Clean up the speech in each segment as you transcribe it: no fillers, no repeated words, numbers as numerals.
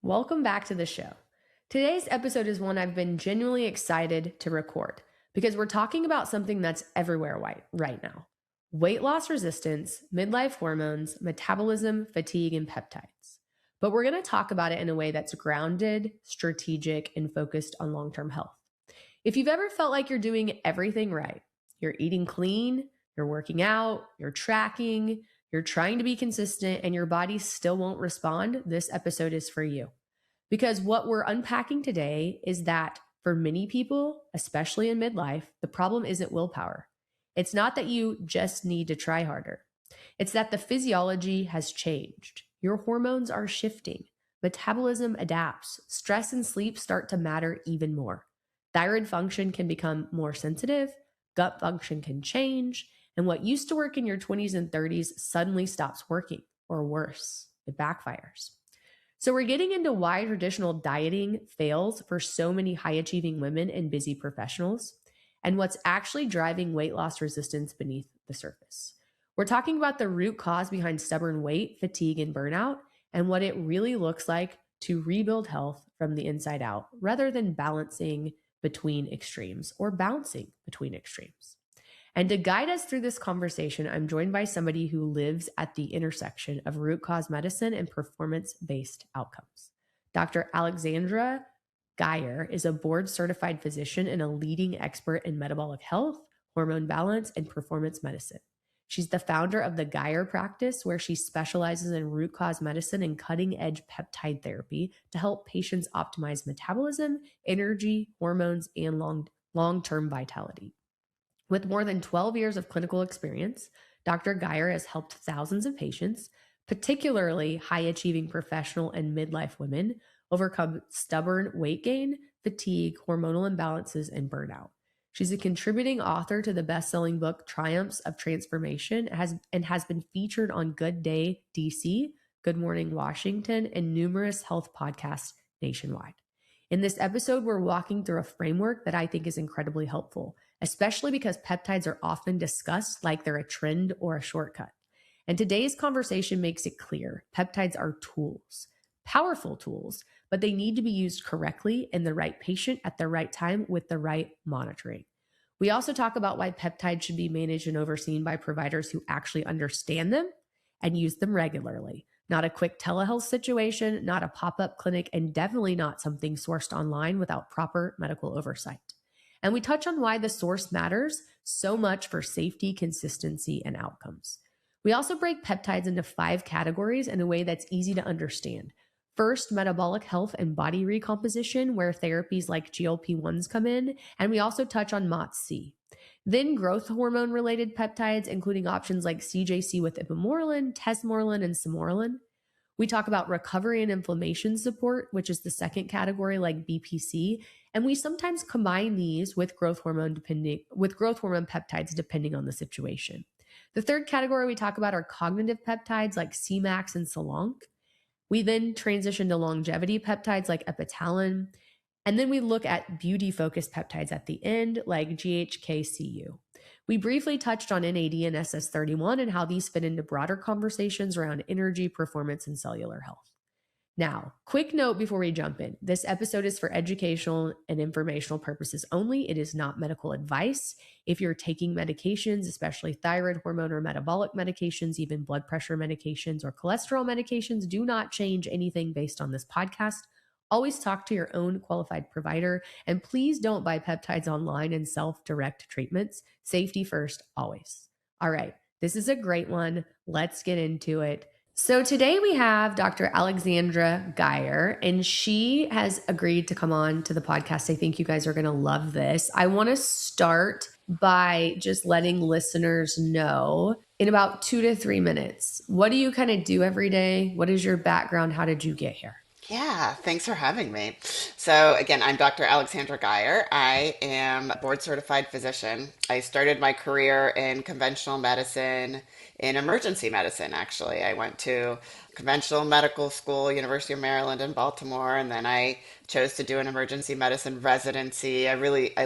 welcome back to the show. Today's episode is one I've been genuinely excited to record because we're talking about something that's everywhere right now: weight loss resistance, midlife hormones, metabolism, fatigue, and peptides. But we're going to talk about it in a way that's grounded, strategic, and focused on long term health. If you've ever felt like you're doing everything right, you're eating clean, you're working out, you're tracking, you're trying to be consistent, and your body still won't respond, this episode is for you. Because what we're unpacking today is that for many people, especially in midlife, the problem isn't willpower. It's not that you just need to try harder. It's that the physiology has changed. Your hormones are shifting. Metabolism adapts. Stress and sleep start to matter even more. Thyroid function can become more sensitive. Gut function can change. And what used to work in your 20s and 30s suddenly stops working, or worse, it backfires. So we're getting into why traditional dieting fails for so many high-achieving women and busy professionals, and what's actually driving weight loss resistance beneath the surface. We're talking about the root cause behind stubborn weight, fatigue, and burnout, and what it really looks like to rebuild health from the inside out, rather than balancing between extremes or bouncing between extremes. And to guide us through this conversation, I'm joined by somebody who lives at the intersection of root cause medicine and performance-based outcomes. Dr. Aleksandra Gajer is a board-certified physician and a leading expert in metabolic health, hormone balance, and performance medicine. She's the founder of the Gajer practice, where she specializes in root cause medicine and cutting-edge peptide therapy to help patients optimize metabolism, energy, hormones, and long-term vitality. With more than 12 years of clinical experience, Dr. Gajer has helped thousands of patients, particularly high-achieving professional and midlife women, overcome stubborn weight gain, fatigue, hormonal imbalances, and burnout. She's a contributing author to the best-selling book Triumphs of Transformation and has been featured on Good Day DC, Good Morning Washington, and numerous health podcasts nationwide. In this episode, we're walking through a framework that I think is incredibly helpful, especially because peptides are often discussed like they're a trend or a shortcut. And today's conversation makes it clear peptides are tools, powerful tools, but they need to be used correctly in the right patient at the right time with the right monitoring. We also talk about why peptides should be managed and overseen by providers who actually understand them and use them regularly. Not a quick telehealth situation, not a pop-up clinic, and definitely not something sourced online without proper medical oversight. And we touch on why the source matters so much for safety, consistency, and outcomes. We also break peptides into 5 categories in a way that's easy to understand. First, metabolic health and body recomposition, where therapies like GLP-1s come in, and we also touch on MOTS-C. Then growth hormone-related peptides, including options like CJC with ipamorelin, tesmorelin, and simorelin. We talk about recovery and inflammation support, which is the second category, like BPC, and we sometimes combine these with growth hormone peptides depending on the situation. The third category we talk about are cognitive peptides like Cmax and Selonc. We then transition to longevity peptides like epitalin, and then we look at beauty-focused peptides at the end like GHK-Cu. We briefly touched on NAD and SS31 and how these fit into broader conversations around energy, performance, and cellular health. Now, quick note before we jump in. This episode is for educational and informational purposes only. It is not medical advice. If you're taking medications, especially thyroid hormone or metabolic medications, even blood pressure medications or cholesterol medications, do not change anything based on this podcast. Always talk to your own qualified provider, and please don't buy peptides online and self-direct treatments. Safety first, always. All right, this is a great one. Let's get into it. So today we have Dr. Aleksandra Gajer, and she has agreed to come on to the podcast. I think you guys are going to love this. I want to start by just letting listeners know in about 2 to 3 minutes, what do you kind of do every day? What is your background? How did you get here? Yeah, thanks for having me. So again, I'm Dr. Aleksandra Gajer. I am a board certified physician. I started my career in conventional medicine, in emergency medicine, actually. I went to conventional medical school, University of Maryland in Baltimore, and then I chose to do an emergency medicine residency. I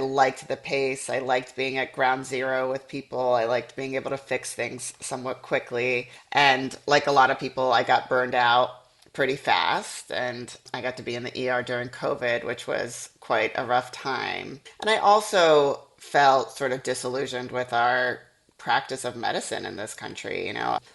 liked the pace. I liked being at ground zero with people. I liked being able to fix things somewhat quickly. And like a lot of people, I got burned out pretty fast. And I got to be in the ER during COVID, which was quite a rough time. And I also felt sort of disillusioned with our practice of medicine in this country.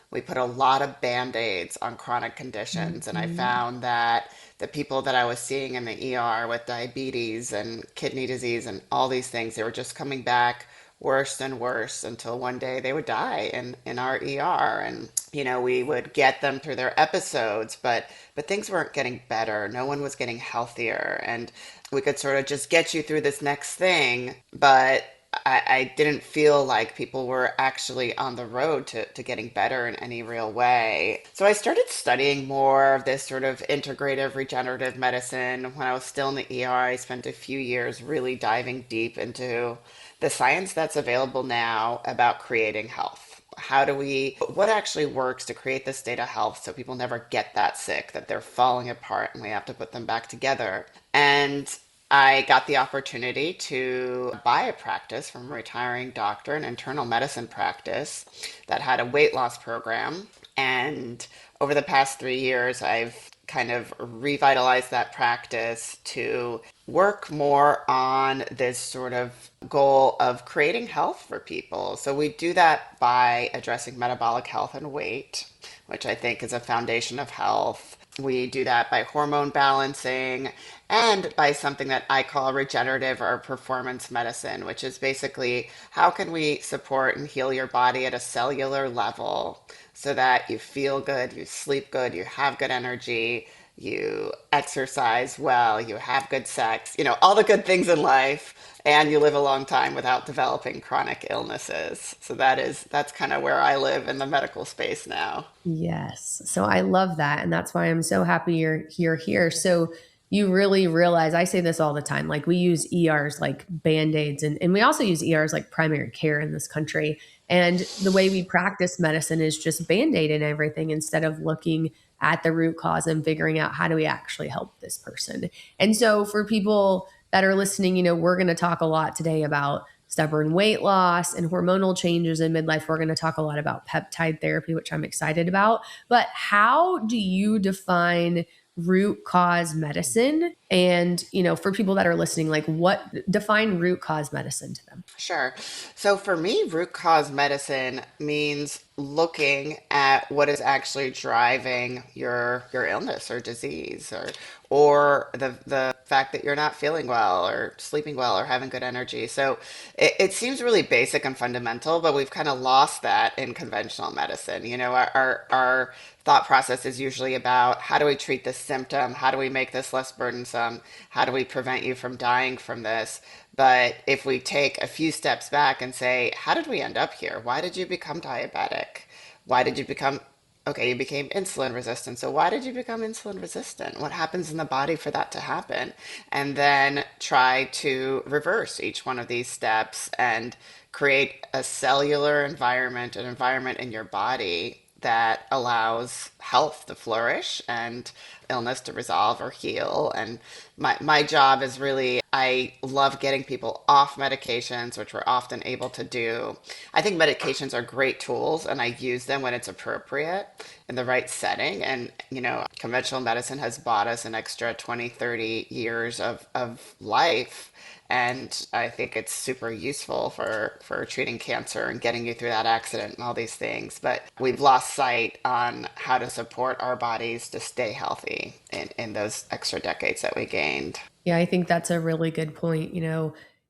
We put a lot of band-aids on chronic conditions, and I Mhm. found that the people that I was seeing in the ER with diabetes and kidney disease and all these things, they were just coming back worse and worse until one day they would die in our ER. And, we would get them through their episodes, but things weren't getting better. No one was getting healthier. And we could sort of just get you through this next thing, but I didn't feel like people were actually on the road to getting better in any real way. So I started studying more of this sort of integrative regenerative medicine. When I was still in the ER, I spent a few years really diving deep into the science that's available now about creating health. What actually works to create this state of health so people never get that sick, that they're falling apart and we have to put them back together. And I got the opportunity to buy a practice from a retiring doctor, an internal medicine practice that had a weight loss program. And over the past 3 years, I've kind of revitalized that practice to work more on this sort of goal of creating health for people. So we do that by addressing metabolic health and weight, which I think is a foundation of health. We do that by hormone balancing and by something that I call regenerative or performance medicine, which is basically how can we support and heal your body at a cellular level so that you feel good, you sleep good, you have good energy, you exercise well, you have good sex, all the good things in life, and you live a long time without developing chronic illnesses. So that's kind of where I live in the medical space now. Yes. So I love that. And that's why I'm so happy you're here. So you really realize, I say this all the time, like we use ERs like band-aids, and we also use ERs like primary care in this country. And the way we practice medicine is just band-aid and everything instead of looking at the root cause and figuring out how do we actually help this person. And so for people that are listening, we're going to talk a lot today about stubborn weight loss and hormonal changes in midlife. We're going to talk a lot about peptide therapy, which I'm excited about. But how do you define root cause medicine? And, for people that are listening, like what define root cause medicine to them? Sure. So for me, root cause medicine means looking at what is actually driving your illness or disease or the fact that you're not feeling well or sleeping well or having good energy. So it seems really basic and fundamental, but we've kind of lost that in conventional medicine. Our thought process is usually about how do we treat this symptom? How do we make this less burdensome? How do we prevent you from dying from this? But if we take a few steps back and say, how did we end up here? Why did you become diabetic? Why did you become, okay, you became insulin resistant. So why did you become insulin resistant? What happens in the body for that to happen? And then try to reverse each one of these steps and create a cellular environment, an environment in your body that allows health to flourish and illness to resolve or heal. And my job is really, I love getting people off medications, which we're often able to do. I think medications are great tools and I use them when it's appropriate in the right setting. And, conventional medicine has bought us an extra 20, 30 years of life. And I think it's super useful for treating cancer and getting you through that accident and all these things. But we've lost sight on how to support our bodies to stay healthy in those extra decades that we gained. Yeah, I think that's a really good point.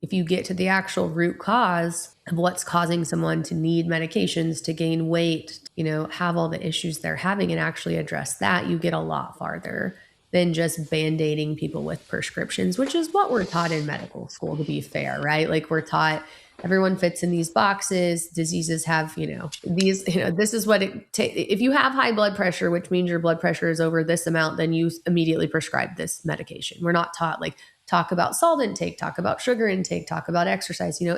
If you get to the actual root cause of what's causing someone to need medications, to gain weight, have all the issues they're having and actually address that, you get a lot farther than just band-aiding people with prescriptions, which is what we're taught in medical school, to be fair, right? Like we're taught everyone fits in these boxes, diseases have, these, this is what if you have high blood pressure, which means your blood pressure is over this amount, then you immediately prescribe this medication. We're not taught like talk about salt intake, talk about sugar intake, talk about exercise, and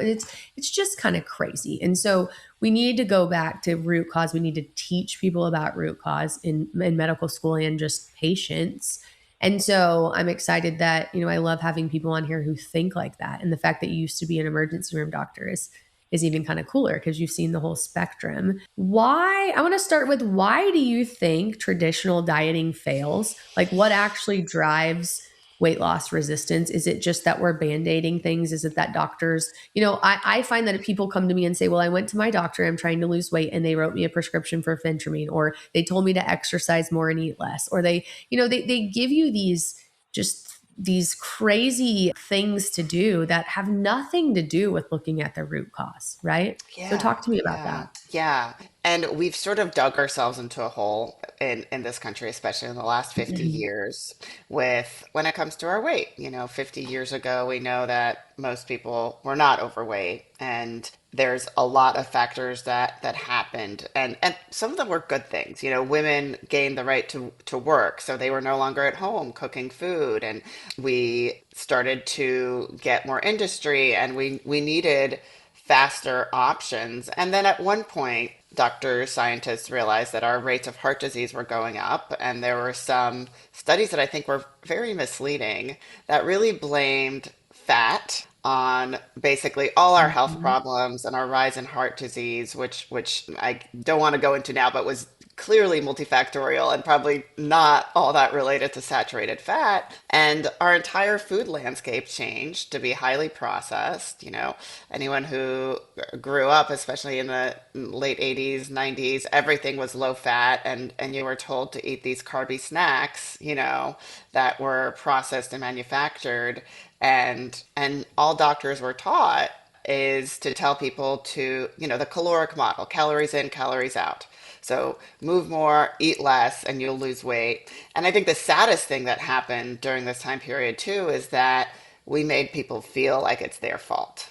it's just kind of crazy. And so we need to go back to root cause. We need to teach people about root cause in medical school and just patients. And so I'm excited that, I love having people on here who think like that. And the fact that you used to be an emergency room doctor is is even kind of cooler because you've seen the whole spectrum. I want to start with, why do you think traditional dieting fails? Like, what actually drives weight loss resistance? Is it just that we're band-aiding things? Is it that doctors, I find that if people come to me and say, well, I went to my doctor, I'm trying to lose weight, and they wrote me a prescription for phentermine, or they told me to exercise more and eat less, or they give you these crazy things to do that have nothing to do with looking at the root cause, right? So Yeah, talk to me about yeah, that. yeah. And we've sort of dug ourselves into a hole in this country, especially in the last 50 Mhm. years, with when it comes to our weight. 50 years ago, we know that most people were not overweight, and there's a lot of factors that happened, and some of them were good things. Women gained the right to work, so they were no longer at home cooking food, and we started to get more industry, and we needed faster options. And then at one point, doctors, scientists realized that our rates of heart disease were going up. And there were some studies that I think were very misleading that really blamed fat on basically all our health Mhm. problems and our rise in heart disease, which I don't want to go into now, but was clearly multifactorial and probably not all that related to saturated fat. And our entire food landscape changed to be highly processed. Anyone who grew up, especially in the late 80s, 90s, everything was low fat, and you were told to eat these carby snacks, that were processed and manufactured. And all doctors were taught is to tell people to, the caloric model, calories in, calories out. So move more, eat less, and you'll lose weight. And I think the saddest thing that happened during this time period too is that we made people feel like it's their fault.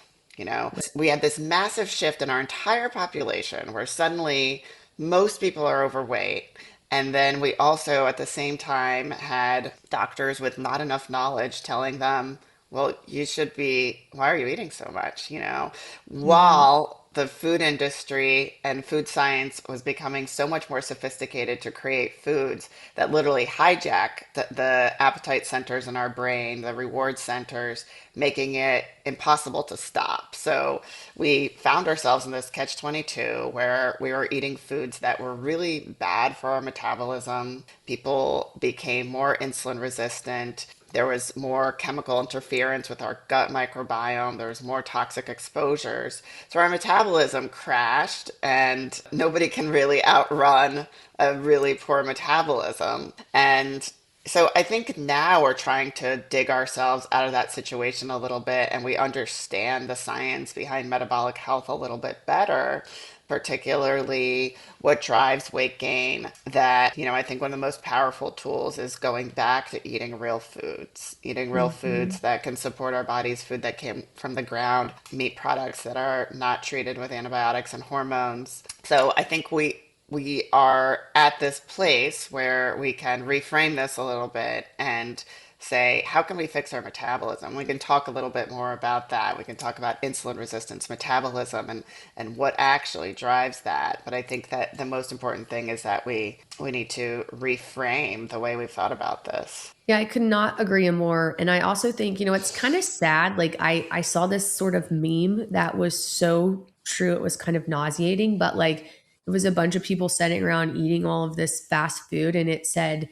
We had this massive shift in our entire population where suddenly most people are overweight. And then we also, at the same time, had doctors with not enough knowledge telling them, well, why are you eating so much? Mhm. While the food industry and food science was becoming so much more sophisticated to create foods that literally hijack the appetite centers in our brain, the reward centers, making it impossible to stop. So we found ourselves in this catch-22 where we were eating foods that were really bad for our metabolism. People became more insulin resistant. There was more chemical interference with our gut microbiome. There was more toxic exposures. So our metabolism crashed, and nobody can really outrun a really poor metabolism. And so I think now we're trying to dig ourselves out of that situation a little bit, and we understand the science behind metabolic health a little bit better, particularly what drives weight gain. That, I think one of the most powerful tools is going back to eating real foods Mhm. that can support our bodies, food that came from the ground, meat products that are not treated with antibiotics and hormones. So I think we are at this place where we can reframe this a little bit and say, how can we fix our metabolism? We can talk a little bit more about that. We can talk about insulin resistance, metabolism, and what actually drives that. But I think that the most important thing is that we need to reframe the way we've thought about this. Yeah, I could not agree more. And I also think, it's kind of sad. Like, I saw this sort of meme that was so true. It was kind of nauseating, but like, it was a bunch of people sitting around eating all of this fast food, and it said,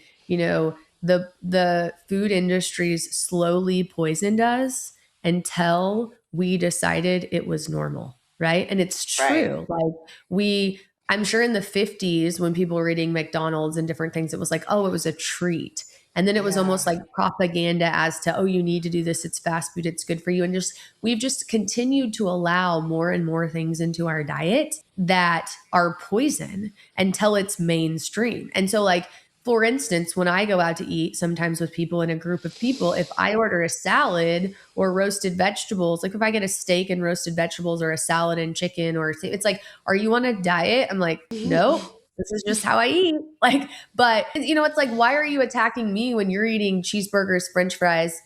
the food industries slowly poisoned us until we decided it was normal, right? And it's Right. true. Like, I'm sure in the 50s when people were eating McDonald's and different things, it was like, oh, it was a treat. And then it was Yeah. almost like propaganda as to, oh, you need to do this. It's fast food. It's good for you. And we've just continued to allow more and more things into our diet that are poison until it's mainstream. And so, like, for instance, when I go out to eat, sometimes with people in a group of people, if I order a salad or roasted vegetables, like if I get a steak and roasted vegetables or a salad and chicken, or it's like, are you on a diet? I'm like, nope, this is just how I eat. Like, but it's like, why are you attacking me when you're eating cheeseburgers, French fries,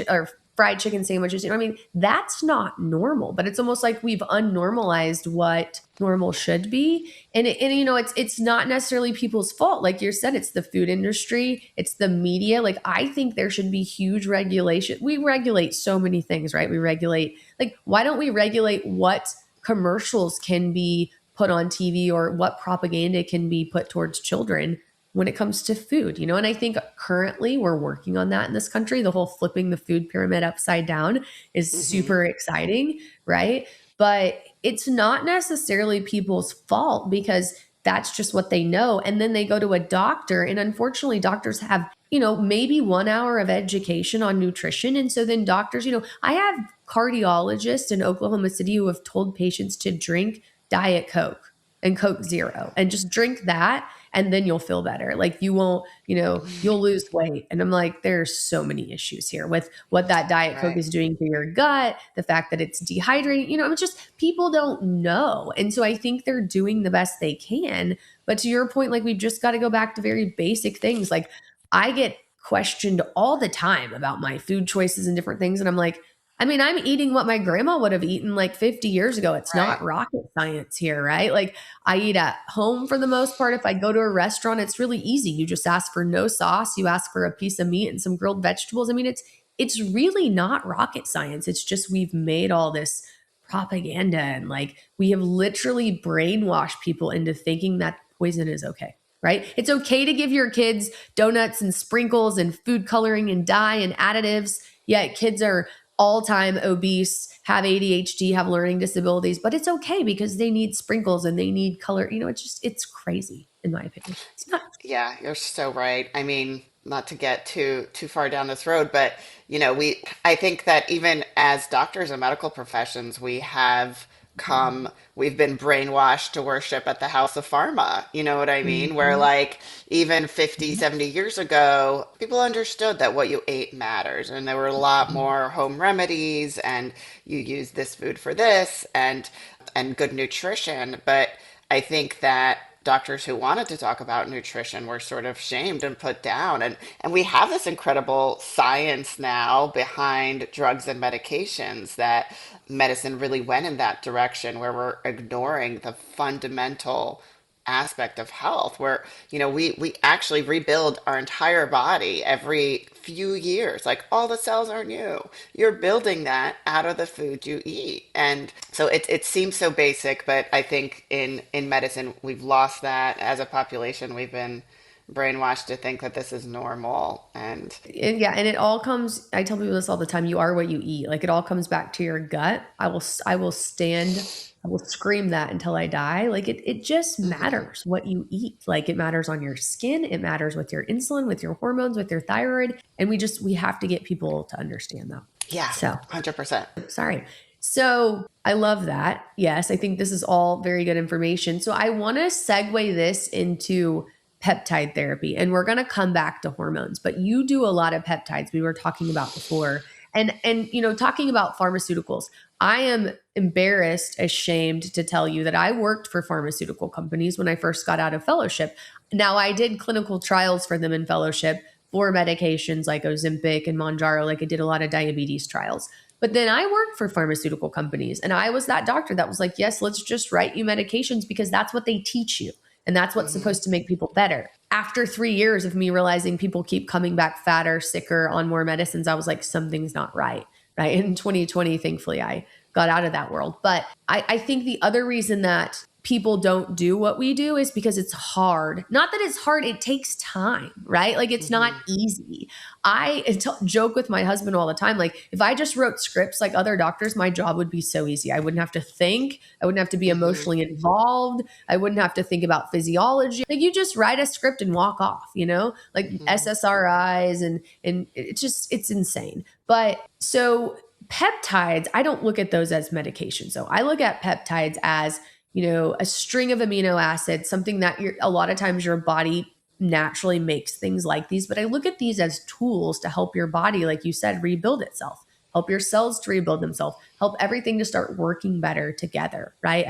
or fried chicken sandwiches? I mean, that's not normal. But it's almost like we've unnormalized what normal should be, and it's not necessarily people's fault. Like you said, it's the food industry, it's the media. Like, I think there should be huge regulation. We regulate so many things, right? We regulate, like, why don't we regulate what commercials can be put on TV or what propaganda can be put towards children when it comes to food, And I think currently we're working on that in this country. The whole flipping the food pyramid upside down is Hmm. super exciting, right? But it's not necessarily people's fault because that's just what they know. And then they go to a doctor, and unfortunately, doctors have, maybe 1 hour of education on nutrition. And so then doctors, I have cardiologists in Oklahoma City who have told patients to drink Diet Coke and Coke Zero and just drink that and then you'll feel better. Like you won't, you'll lose weight. And I'm like, there's so many issues here with what that Diet Coke Right. is doing to your gut, the fact that it's dehydrating, it's just people don't know. And so I think they're doing the best they can. But to your point, like we've just got to go back to very basic things. Like I get questioned all the time about my food choices and different things. And I'm like, I'm eating what my grandma would have eaten like 50 years ago. It's not Right. rocket science here, right? Like I eat at home for the most part. If I go to a restaurant, it's really easy. You just ask for no sauce, you ask for a piece of meat and some grilled vegetables. It's really not rocket science. It's just we've made all this propaganda and like we have literally brainwashed people into thinking that poison is okay. Right? It's okay to give your kids donuts and sprinkles and food coloring and dye and additives. Yet kids are all-time obese, have ADHD, have learning disabilities, but it's okay because they need sprinkles and they need color. It's crazy in my opinion. It's not. Yeah, you're so right. I mean, not to get too far down this road, but I think that even as doctors and medical professions, we've been brainwashed to worship at the house of pharma. You know what I mean? Where Mhm. like even 50, 70 years ago, people understood that what you ate matters, and there were a lot more home remedies, and you use this food for this, and good nutrition. But I think that doctors who wanted to talk about nutrition were sort of shamed and put down. And we have this incredible science now behind drugs and medications that medicine really went in that direction where we're ignoring the fundamental aspect of health where we actually rebuild our entire body every few years. Like all the cells are new, you're building that out of the food you eat. And so it seems so basic, but I think in medicine we've lost that. As a population, we've been brainwashed to think that this is normal. And And yeah, and it all comes, I tell people this all the time, you are what you eat. Like it all comes back to your gut. I will scream that until I die. Like it just mhm. matters what you eat. Like it matters on your skin, it matters with your insulin, with your hormones, with your thyroid, and we have to get people to understand that. Yeah, So, 100%. sorry. So, I love that. Yes, I think this is all very good information. So, I want to segue this into peptide therapy, and we're going to come back to hormones, but you do a lot of peptides we were talking about before. And talking about pharmaceuticals, I am embarrassed, ashamed to tell you that I worked for pharmaceutical companies when I first got out of fellowship. Now, I did clinical trials for them in fellowship for medications like Ozempic and Monjaro. Like I did a lot of diabetes trials. But then I worked for pharmaceutical companies and I was that doctor that was like, yes, let's just write you medications because that's what they teach you. And that's what's Hmm. supposed to make people better. After 3 years of me realizing people keep coming back fatter, sicker, on more medicines, I was like, something's not right. Right. In 2020, thankfully, I got out of that world. But I think the other reason that people don't do what we do is because it's hard. Not that it's hard, it takes time, right? Like it's not Hmm. easy. Joke with my husband all the time. Like if I just wrote scripts like other doctors, my job would be so easy. I wouldn't have to think. I wouldn't have to be Hmm. emotionally involved. I wouldn't have to think about physiology. Like you just write a script and walk off, like Hmm. SSRIs and it's insane. But so peptides, I don't look at those as medication. So I look at peptides as a string of amino acids, something that a lot of times your body naturally makes things like these. But I look at these as tools to help your body, like you said, rebuild itself, help your cells to rebuild themselves, help everything to start working better together, right?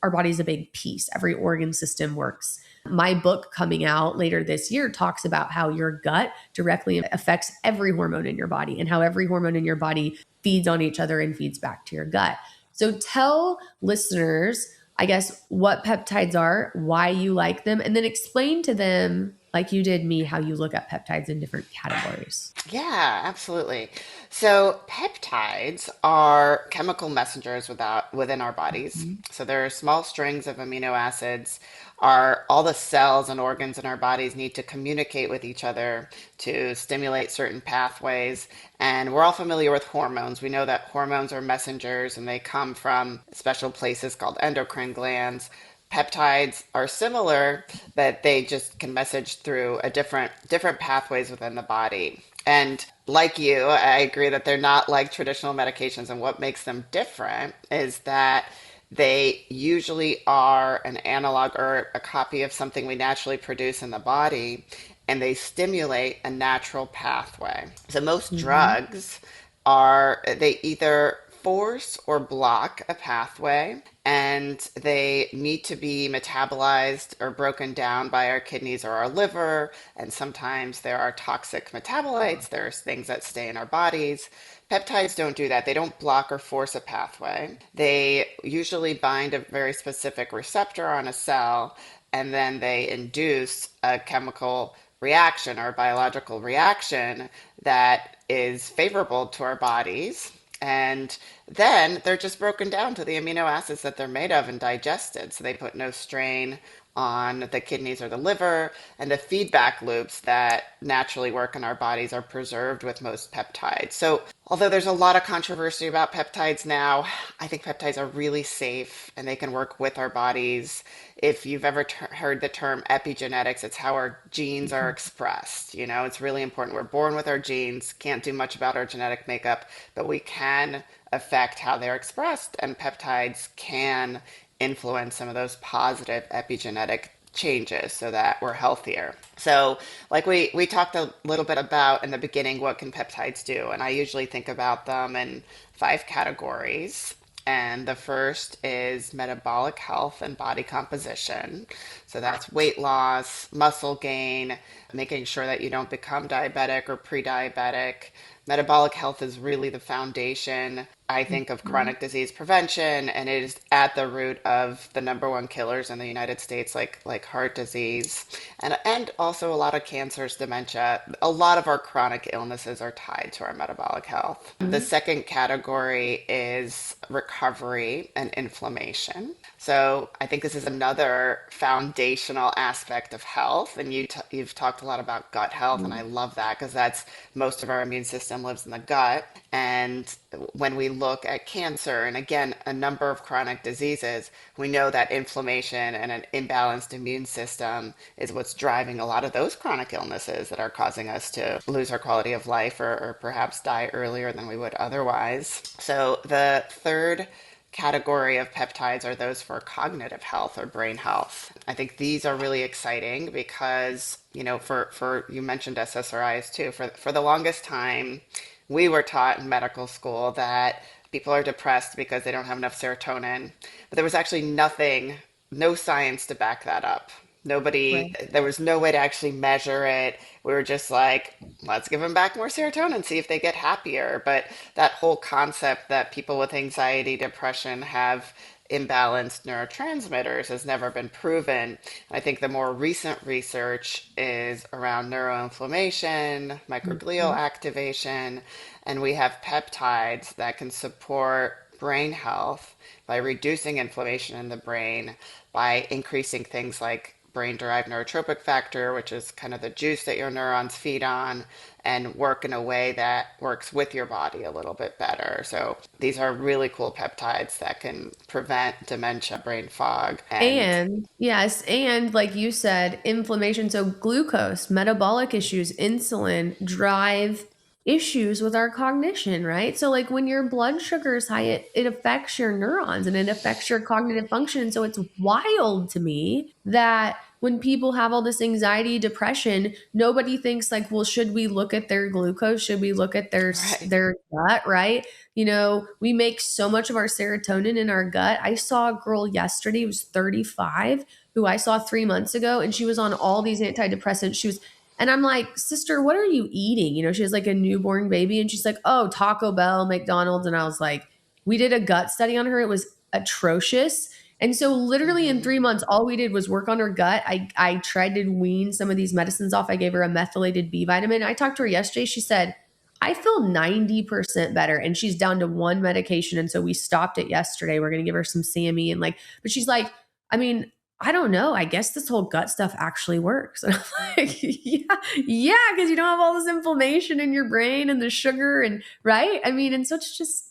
Our body's a big piece. Every organ system works. My book coming out later this year talks about how your gut directly affects every hormone in your body and how every hormone in your body feeds on each other and feeds back to your gut. So tell listeners, I guess, what peptides are, why you like them, and then explain to them like you did me, how you look at peptides in different categories. Yeah, absolutely. So peptides are chemical messengers within our bodies. Mhm. So they're small strings of amino acids. Are all the cells and organs in our bodies need to communicate with each other to stimulate certain pathways. And we're all familiar with hormones. We know that hormones are messengers and they come from special places called endocrine glands. Peptides are similar, but they just can message through a different pathways within the body. And like you, I agree that they're not like traditional medications. And what makes them different is that they usually are an analog or a copy of something we naturally produce in the body, and they stimulate a natural pathway. So most Mhm. drugs they either force or block a pathway, and they need to be metabolized or broken down by our kidneys or our liver. And sometimes there are toxic metabolites, there's things that stay in our bodies. Peptides don't do that. They don't block or force a pathway. They usually bind a very specific receptor on a cell, and then they induce a chemical reaction or biological reaction that is favorable to our bodies. And then they're just broken down to the amino acids that they're made of and digested. So they put no strain on the kidneys or the liver. And the feedback loops that naturally work in our bodies are preserved with most peptides. So, although there's a lot of controversy about peptides now, I think peptides are really safe and they can work with our bodies. If you've ever heard the term epigenetics, it's how our genes are expressed. You know, it's really important. We're born with our genes, can't do much about our genetic makeup, but we can affect how they're expressed, and peptides can influence some of those positive epigenetic changes so that we're healthier. So, like we talked a little bit about in the beginning, what can peptides do? And I usually think about them in five categories. And the first is metabolic health and body composition. So that's weight loss, muscle gain, making sure that you don't become diabetic or pre diabetic. Metabolic health is really the foundation, I think, of Mhm. chronic disease prevention, and it is at the root of the number one killers in the United States, like heart disease, and also a lot of cancers, dementia. A lot of our chronic illnesses are tied to our metabolic health. The Mhm. second category is recovery and inflammation. So I think this is another foundational aspect of health, and you've talked a lot about gut health, and I love that because that's most of our immune system lives in the gut. And when we look at cancer and again a number of chronic diseases, we know that inflammation and an imbalanced immune system is what's driving a lot of those chronic illnesses that are causing us to lose our quality of life or perhaps die earlier than we would otherwise. So the third category of peptides are those for cognitive health or brain health. I think these are really exciting because, you know, for you mentioned SSRIs too. For the longest time, we were taught in medical school that people are depressed because they don't have enough serotonin. But there was actually no science to back that up. Right. There was no way to actually measure it. We were just like, let's give them back more serotonin, see if they get happier. But that whole concept that people with anxiety, depression have imbalanced neurotransmitters has never been proven. I think the more recent research is around neuroinflammation, microglial Mhm. activation, and we have peptides that can support brain health by reducing inflammation in the brain, by increasing things like brain derived neurotropic factor, which is kind of the juice that your neurons feed on, and work in a way that works with your body a little bit better. So these are really cool peptides that can prevent dementia, brain fog, and And yes, and like you said, inflammation. So, glucose, metabolic issues, insulin drive issues with our cognition, right? So, like when your blood sugar is high, it affects your neurons and it affects your cognitive function. So, it's wild to me that when people have all this anxiety, depression, nobody thinks like, well, should we look at their glucose? Should we look at right. their gut, right? You know, we make so much of our serotonin in our gut. I saw a girl yesterday who was 35, who I saw 3 months ago, and she was on all these antidepressants. And I'm like, sister, what are you eating? You know, she has like a newborn baby, and she's like, oh, Taco Bell, McDonald's. And I was like, we did a gut study on her. It was atrocious. And so literally in Hmm. 3 months, all we did was work on her gut. I tried to wean some of these medicines off. I gave her a methylated B vitamin. I talked to her yesterday. She said, I feel 90% better. And she's down to one medication. And so we stopped it yesterday. We're going to give her some SAMe and like, but she's like, I mean, I don't know. I guess this whole gut stuff actually works. And I'm like, yeah, because you don't have all this inflammation in your brain and the sugar and right. I mean, and so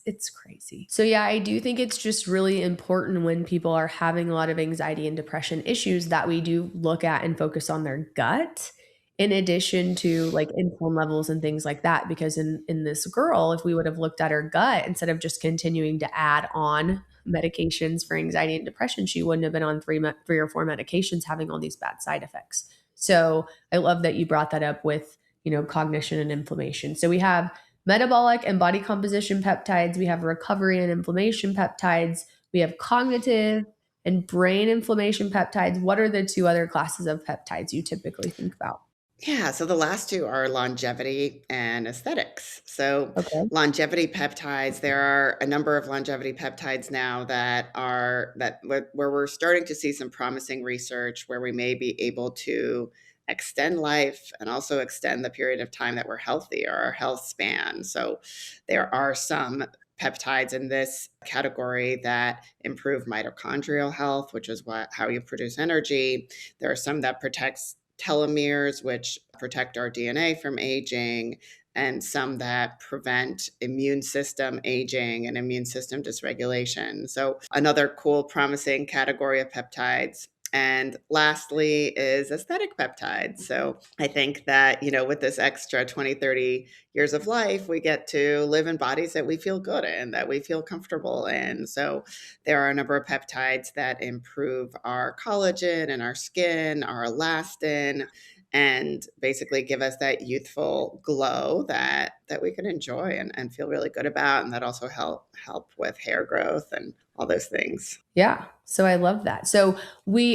it's crazy. So yeah, I do think it's just really important when people are having a lot of anxiety and depression issues that we do look at and focus on their gut in addition to like insulin levels and things like that. Because in this girl, if we would have looked at her gut instead of just continuing to add on medications for anxiety and depression, she wouldn't have been on three or four medications having all these bad side effects. So I love that you brought that up with, cognition and inflammation. So we have metabolic and body composition peptides, we have recovery and inflammation peptides, we have cognitive and brain inflammation peptides. What are the two other classes of peptides you typically think about? Yeah, so the last two are longevity and aesthetics. So, Okay. longevity peptides, there are a number of longevity peptides now where we're starting to see some promising research where we may be able to extend life and also extend the period of time that we're healthy or our health span. So, there are some peptides in this category that improve mitochondrial health, which is how you produce energy. There are some that protects telomeres, which protect our DNA from aging, and some that prevent immune system aging and immune system dysregulation. So, another cool, promising category of peptides. And lastly is aesthetic peptides. So I think that, with this extra 20, 30 years of life, we get to live in bodies that we feel good in, that we feel comfortable in. So there are a number of peptides that improve our collagen and our skin, our elastin, and basically give us that youthful glow that we can enjoy and feel really good about, and that also help with hair growth and all those things. Yeah. So I love that. So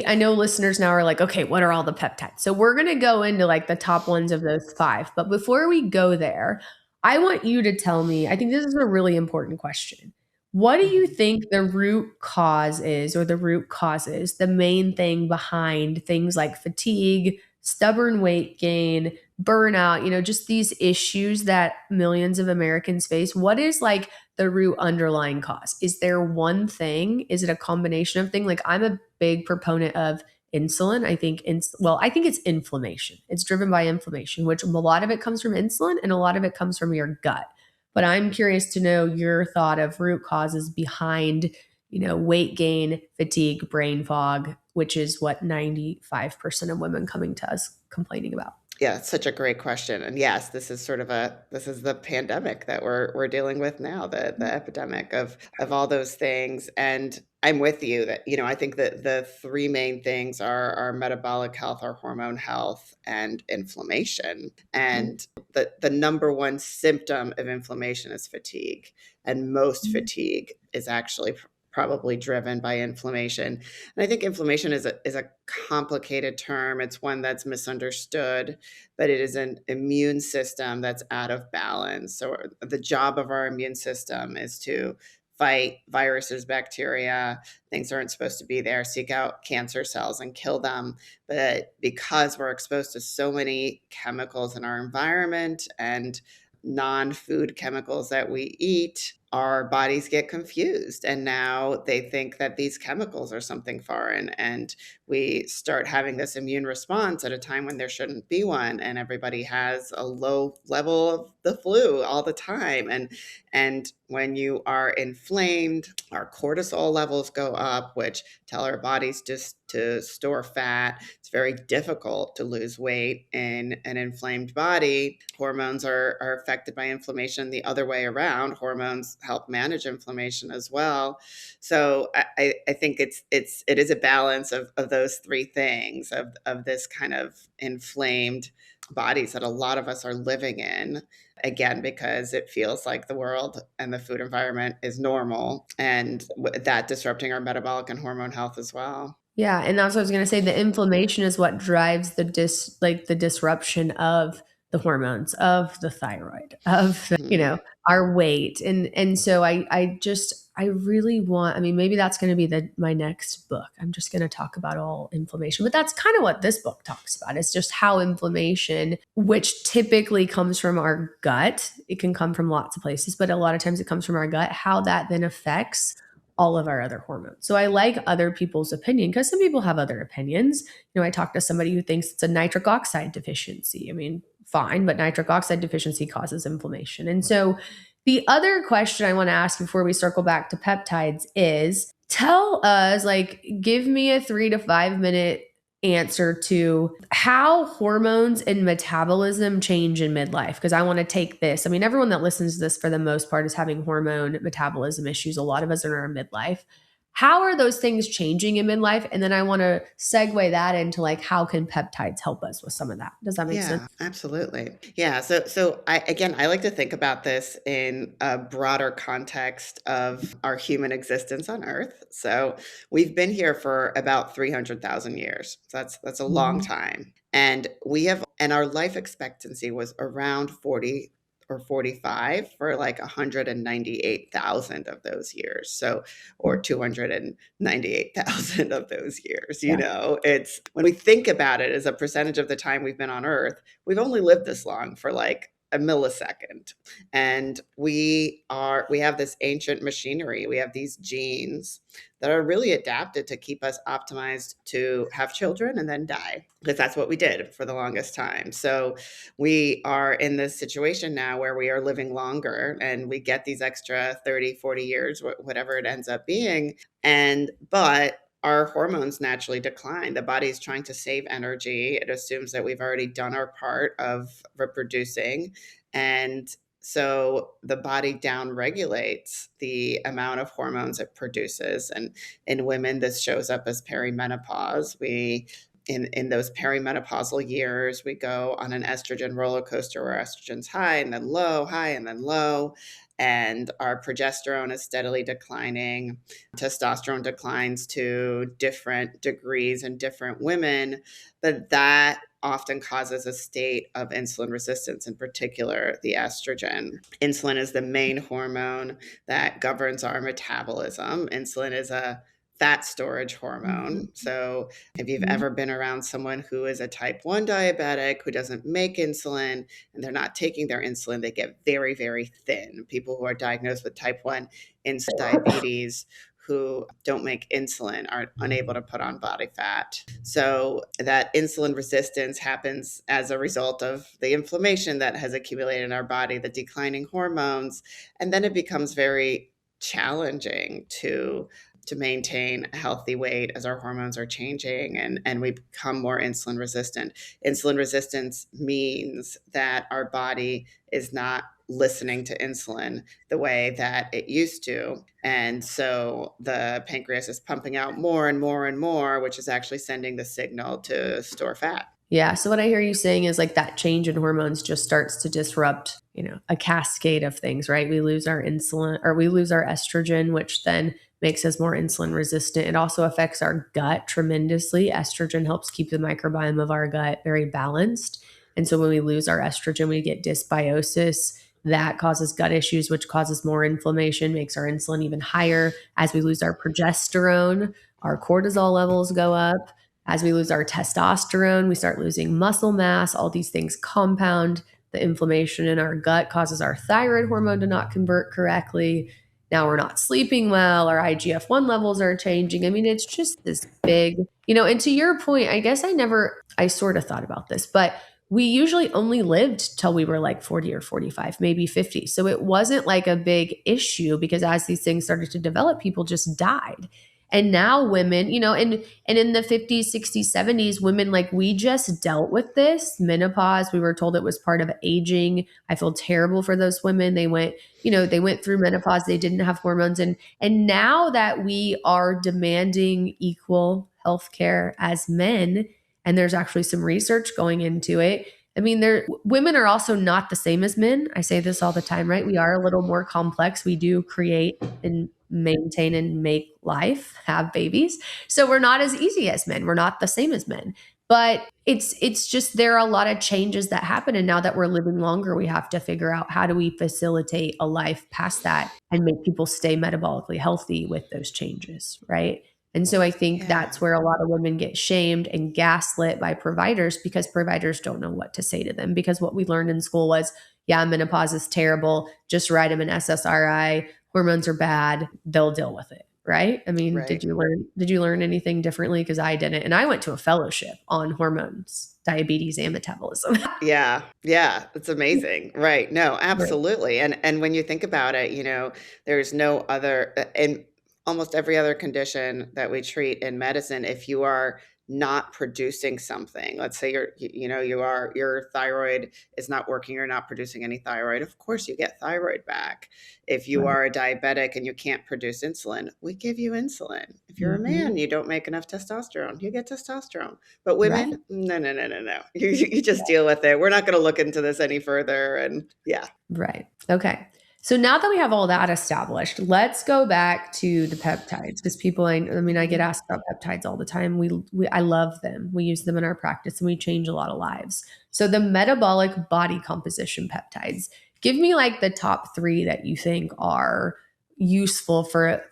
I know listeners now are like, okay, what are all the peptides? So we're going to go into like the top ones of those five. But before we go there, I want you to tell me, I think this is a really important question. What do you Mhm. think the root cause is, or the root causes, the main thing behind things like fatigue, stubborn weight gain, burnout, just these issues that millions of Americans face? What is like the root underlying cause? Is there one thing? Is it a combination of things? Like I'm a big proponent of insulin. I think it's inflammation. It's driven by inflammation, which a lot of it comes from insulin and a lot of it comes from your gut. But I'm curious to know your thought of root causes behind, weight gain, fatigue, brain fog, which is what 95% of women coming to us complaining about. Yeah, it's such a great question. And yes, this is the pandemic that we're dealing with now, the epidemic of all those things. And I'm with you that, I think that the three main things are our metabolic health, our hormone health, and inflammation. And the number one symptom of inflammation is fatigue. And most fatigue is actually probably driven by inflammation. And I think inflammation is a complicated term. It's one that's misunderstood, but it is an immune system that's out of balance. So the job of our immune system is to fight viruses, bacteria, things that aren't supposed to be there, seek out cancer cells and kill them. But because we're exposed to so many chemicals in our environment and non-food chemicals that we eat, our bodies get confused. And now they think that these chemicals are something foreign. And we start having this immune response at a time when there shouldn't be one. And everybody has a low level of the flu all the time. And when you are inflamed, our cortisol levels go up, which tell our bodies just to store fat. It's very difficult to lose weight in an inflamed body. Hormones are affected by inflammation the other way around. Hormones help manage inflammation as well. So I think it is a balance of those three things of this kind of inflamed bodies that a lot of us are living in, again, because it feels like the world and the food environment is normal, and that disrupting our metabolic and hormone health as well. Yeah, and that's what I was gonna say. The inflammation is what drives the disruption of the hormones, of the thyroid, of Mhm. our weight. And so I really want, I mean, maybe that's going to be my next book. I'm just going to talk about all inflammation, but that's kind of what this book talks about. It's just how inflammation, which typically comes from our gut, it can come from lots of places, but a lot of times it comes from our gut, how that then affects all of our other hormones. So I like other people's opinion because some people have other opinions. I talked to somebody who thinks it's a nitric oxide deficiency. I mean, fine, but nitric oxide deficiency causes inflammation. And so the other question I want to ask before we circle back to peptides is, tell us, like, give me a 3 to 5 minute answer to how hormones and metabolism change in midlife. Because I want to take this. I mean, everyone that listens to this for the most part is having hormone metabolism issues. A lot of us are in our midlife. How are those things changing in midlife? And then I want to segue that into, like, how can peptides help us with some of that? Does that make sense? Yeah, absolutely. Yeah, so I like to think about this in a broader context of our human existence on Earth. So we've been here for about 300,000 years. So that's a long Mhm. time. And our life expectancy was around 40 or 45 for like 198,000 of those years. So, or 298,000 of those years, Yeah. it's when we think about it as a percentage of the time we've been on Earth, we've only lived this long for like a millisecond. And we have this ancient machinery. We have these genes that are really adapted to keep us optimized to have children and then die, because that's what we did for the longest time. So we are in this situation now where we are living longer and we get these extra 30, 40 years, whatever it ends up being. But our hormones naturally decline. The body is trying to save energy. It assumes that we've already done our part of reproducing. And so the body down regulates the amount of hormones it produces. And in women, this shows up as perimenopause. In those perimenopausal years, we go on an estrogen roller coaster where estrogen's high and then low, high and then low. And our progesterone is steadily declining. Testosterone declines to different degrees in different women, but that often causes a state of insulin resistance, in particular the estrogen. Insulin is the main hormone that governs our metabolism. Insulin is a fat storage hormone. Mhm. So if you've Mhm. ever been around someone who is a type 1 diabetic who doesn't make insulin and they're not taking their insulin, they get very, very thin. People who are diagnosed with type 1 diabetes who don't make insulin are unable to put on body fat. So that insulin resistance happens as a result of the inflammation that has accumulated in our body, the declining hormones, and then it becomes very challenging to maintain a healthy weight as our hormones are changing and we become more insulin resistant. Insulin resistance means that our body is not listening to insulin the way that it used to. And so the pancreas is pumping out more and more and more, which is actually sending the signal to store fat. Yeah. So what I hear you saying is, like, that change in hormones just starts to disrupt, a cascade of things, right? We lose our insulin, or we lose our estrogen, which then makes us more insulin resistant. It also affects our gut tremendously. Estrogen helps keep the microbiome of our gut very balanced. And so when we lose our estrogen, we get dysbiosis. That causes gut issues, which causes more inflammation, makes our insulin even higher. As we lose our progesterone, our cortisol levels go up. As we lose our testosterone, we start losing muscle mass. All these things compound. The inflammation in our gut causes our thyroid hormone to not convert correctly. Now we're not sleeping well. Our IGF-1 levels are changing. I mean, it's just this big, and to your point, I guess I sort of thought about this, but we usually only lived till we were like 40 or 45, maybe 50. So it wasn't like a big issue, because as these things started to develop, people just died. And now women, and in the 50s, 60s, 70s, women, like, we just dealt with this menopause. We were told it was part of aging. I feel terrible for those women. They went through menopause. They didn't have hormones. And now that we are demanding equal health care as men, and there's actually some research going into it. I mean, women are also not the same as men. I say this all the time, right? We are a little more complex. We do create and maintain and make life, have babies. So we're not as easy as men. We're not the same as men. But it's just there are a lot of changes that happen. And now that we're living longer, we have to figure out how do we facilitate a life past that and make people stay metabolically healthy with those changes, right? And so I think Yeah. that's where a lot of women get shamed and gaslit by providers because providers don't know what to say to them. Because what we learned in school was, yeah, menopause is terrible. Just write them an SSRI. Hormones are bad. They'll deal with it. Right. I mean, Right. did you learn anything differently? Because I didn't. And I went to a fellowship on hormones, diabetes, and metabolism. Yeah. Yeah. It's amazing. Right. No, Right. absolutely. And when you think about it, there's no other in almost every other condition that we treat in medicine, if you are not producing something, let's say your thyroid is not working, you're not producing any thyroid, of course you get thyroid back. If you Right. are a diabetic and you can't produce insulin, we give you insulin. If you're a man, Mhm. you don't make enough testosterone, you get testosterone. But Right. women, no, no, no, no, no. You just deal with it. We're not going to look into this any further. And yeah. Right. Okay. So now that we have all that established, let's go back to the peptides because people, I mean, I get Mhm. asked about peptides all the time. I love them. We use them in our practice and we change a lot of lives. So the metabolic body composition peptides, give me like the top three that you think are useful for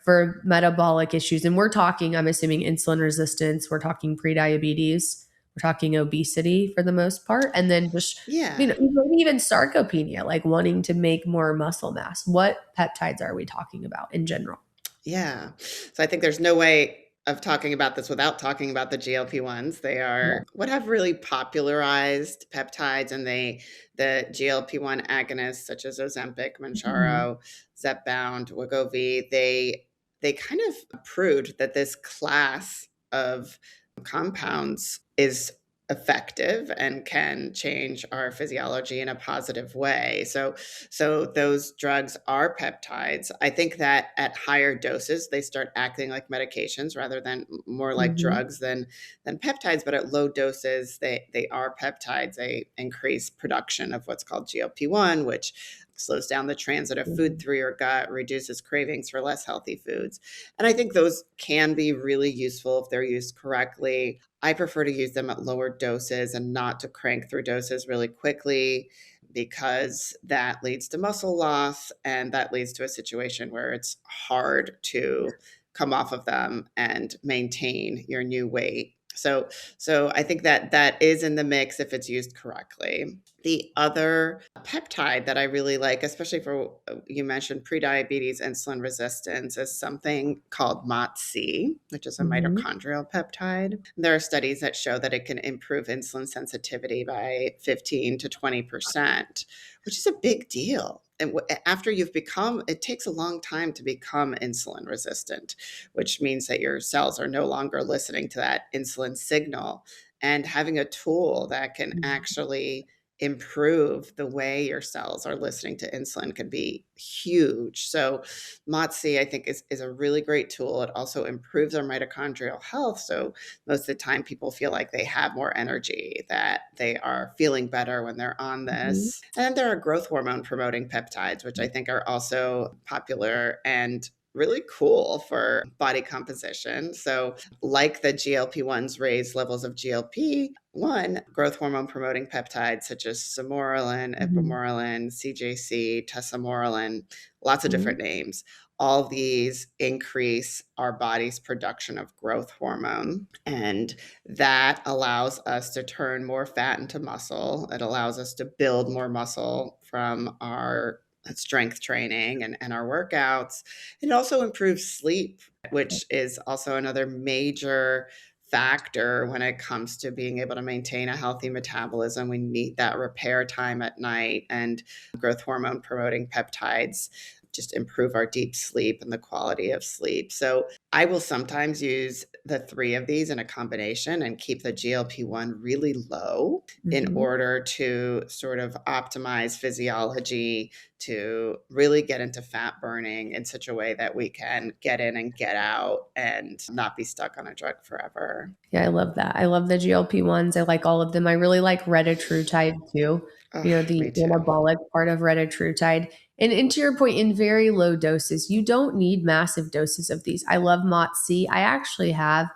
metabolic issues. And we're talking, I'm assuming insulin resistance, we're talking prediabetes, we're talking obesity for the most part, and then just Yeah. maybe even sarcopenia, like wanting to make more muscle mass. What peptides are we talking about in general? Yeah. So I think there's no way of talking about this without talking about the GLP-1s. They Yeah. are what have really popularized peptides, and the GLP-1 agonists such as Ozempic, Mhm. Mounjaro, Zepbound, Wegovy, they kind of proved that this class of compounds is effective and can change our physiology in a positive way. So those drugs are peptides. I think that at higher doses, they start acting like medications rather than more like Mhm. drugs than peptides. But at low doses, they are peptides. They increase production of what's called GLP-1, which slows down the transit of food Mhm. through your gut, reduces cravings for less healthy foods. And I think those can be really useful if they're used correctly. I prefer to use them at lower doses and not to crank through doses really quickly because that leads to muscle loss and that leads to a situation where it's hard to come off of them and maintain your new weight. So I think that that is in the mix if it's used correctly. The other peptide that I really like, especially for you mentioned prediabetes, insulin resistance, is something called MOTS-c, which is a Mhm. mitochondrial peptide. There are studies that show that it can improve insulin sensitivity by 15 to 20%, which is a big deal. And after you've become, it takes a long time to become insulin resistant, which means that your cells are no longer listening to that insulin signal. And having a tool that can Mhm. actually improve the way your cells are listening to insulin can be huge. So MOTS-c, I think, is a really great tool. It also improves our mitochondrial health. So most of the time people feel like they have more energy, that they are feeling better when they're on Mhm. this. And then there are growth hormone promoting peptides, which I think are also popular and really cool for body composition. So like the GLP-1s raise levels of GLP-1, growth hormone promoting peptides such as samorelin, Mhm. ipamorelin, CJC, tesamorelin, lots of Mhm. different names. All of these increase our body's production of growth hormone, and that allows us to turn more fat into muscle. It allows us to build more muscle from our strength training and our workouts. It also improves sleep, which is also another major factor when it comes to being able to maintain a healthy metabolism. We need that repair time at night, and growth hormone promoting peptides just improve our deep sleep and the quality of sleep. So I will sometimes use the three of these in a combination and keep the GLP-1 really low in Mhm. order to sort of optimize physiology, to really get into fat burning in such a way that we can get in and get out and not be stuck on a drug forever. Yeah, I love that. I love the GLP-1s. I like all of them. I really like retatrutide too. Oh, The me too. anabolic part of retatrutide. And to your point, in very low doses, you don't need massive doses of these. I love MOTS-c. I actually have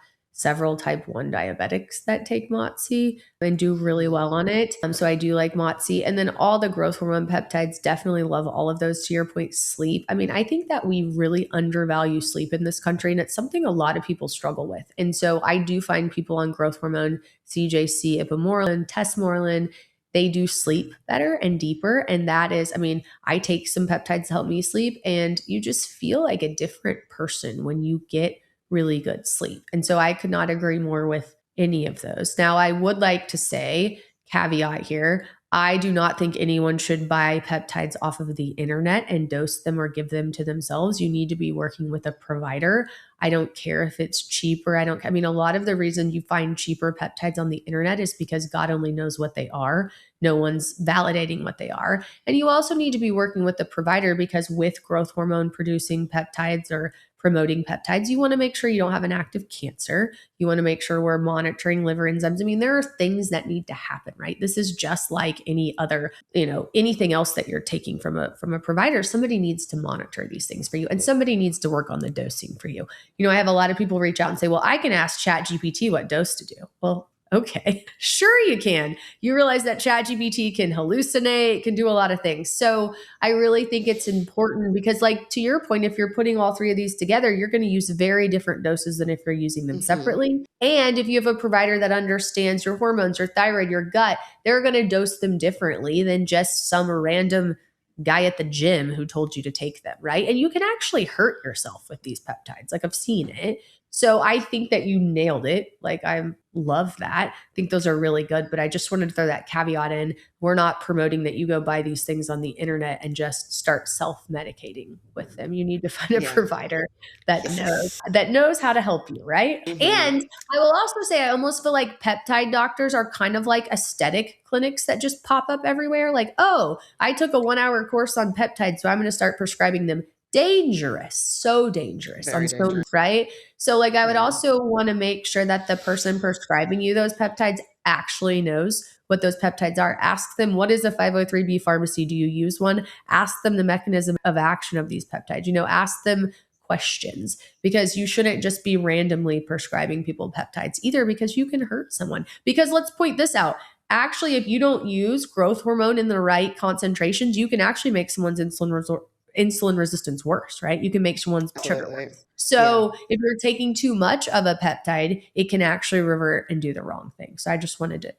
several type 1 diabetics that take MOTS and do really well on it. So I do like MOTS. And then all the growth hormone peptides, definitely love all of those. To your point, sleep. I mean, I think that we really undervalue sleep in this country, and it's something a lot of people struggle with. And so I do find people on growth hormone, CJC, ipamorelin, tesmorelin, they do sleep better and deeper. And that is, I mean, I take some peptides to help me sleep, and you just feel like a different person when you get really good sleep. And so I could not agree more with any of those. Now, I would like to say, caveat here, I do not think anyone should buy peptides off of the internet and dose them or give them to themselves. You need to be working with a provider. I don't care if it's cheaper. I mean, a lot of the reason you find cheaper peptides on the internet is because God only knows what they are. No one's validating what they are. And you also need to be working with the provider, because with growth hormone producing peptides or promoting peptides, you want to make sure you don't have an active cancer. You want to make sure we're monitoring liver enzymes. I mean, there are things that need to happen, right? This is just like any other, anything else that you're taking from a provider. Somebody needs to monitor these things for you, and somebody needs to work on the dosing for you. I have a lot of people reach out and say, well, I can ask ChatGPT what dose to do. Well, okay, sure you can. You realize that ChatGPT can hallucinate, can do a lot of things. So I really think it's important because, like, to your point, if you're putting all three of these together, you're going to use very different doses than if you're using them separately. And if you have a provider that understands your hormones, your thyroid, your gut, they're going to dose them differently than just some random guy at the gym who told you to take them, right? And you can actually hurt yourself with these peptides. Like, I've seen it. So I think that you nailed it. Like, I love that. I think those are really good, but I just wanted to throw that caveat in. We're not promoting that you go buy these things on the internet and just start self-medicating with them. You need to find a Yeah. provider that Yes. knows how to help you, right? And I will also say, I almost feel like peptide doctors are kind of like aesthetic clinics that just pop up everywhere. Like, oh, I took a 1-hour course on peptides, so I'm going to start prescribing them. Dangerous, so dangerous Very on so many, dangerous. right? So, like, I would Yeah. also want to make sure that the person prescribing you those peptides actually knows what those peptides are. Ask them, what is a 503B pharmacy? Do you use one? Ask them the mechanism of action of these peptides. Ask them questions, because you shouldn't just be randomly prescribing people peptides either, because you can hurt someone. Because let's point this out. Actually, if you don't use growth hormone in the right concentrations, you can actually make someone's insulin resistance worse, right? You can make someone's sugar Absolutely. worse. So if you're taking too much of a peptide, it can actually revert and do the wrong thing. So I just wanted to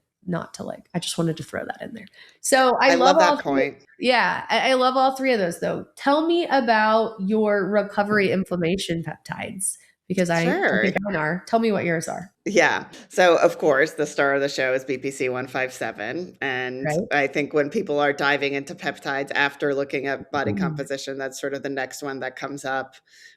I just wanted to throw that in there. So I I love love all that three. point. Yeah, I love all three of those though. Tell me about your recovery inflammation peptides, because I Sure. think mine are. Tell me what yours are. Yeah. So, of course, the star of the show is BPC 157. And Right? I think when people are diving into peptides after looking at body Mhm. composition, that's sort of the next one that comes up.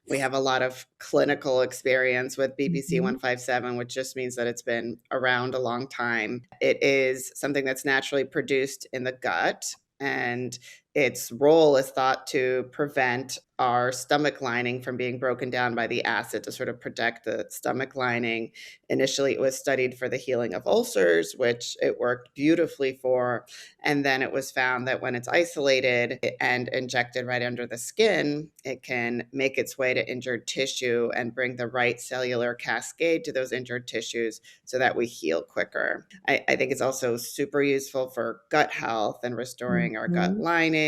We have a lot of clinical experience with BPC Mhm. 157, which just means that it's been around a long time. It is something that's naturally produced in the gut. And its role is thought to prevent our stomach lining from being broken down by the acid, to sort of protect the stomach lining. Initially, it was studied for the healing of ulcers, which it worked beautifully for. And then it was found that when it's isolated and injected right under the skin, it can make its way to injured tissue and bring the right cellular cascade to those injured tissues so that we heal quicker. I think it's also super useful for gut health and restoring our gut Mhm. lining,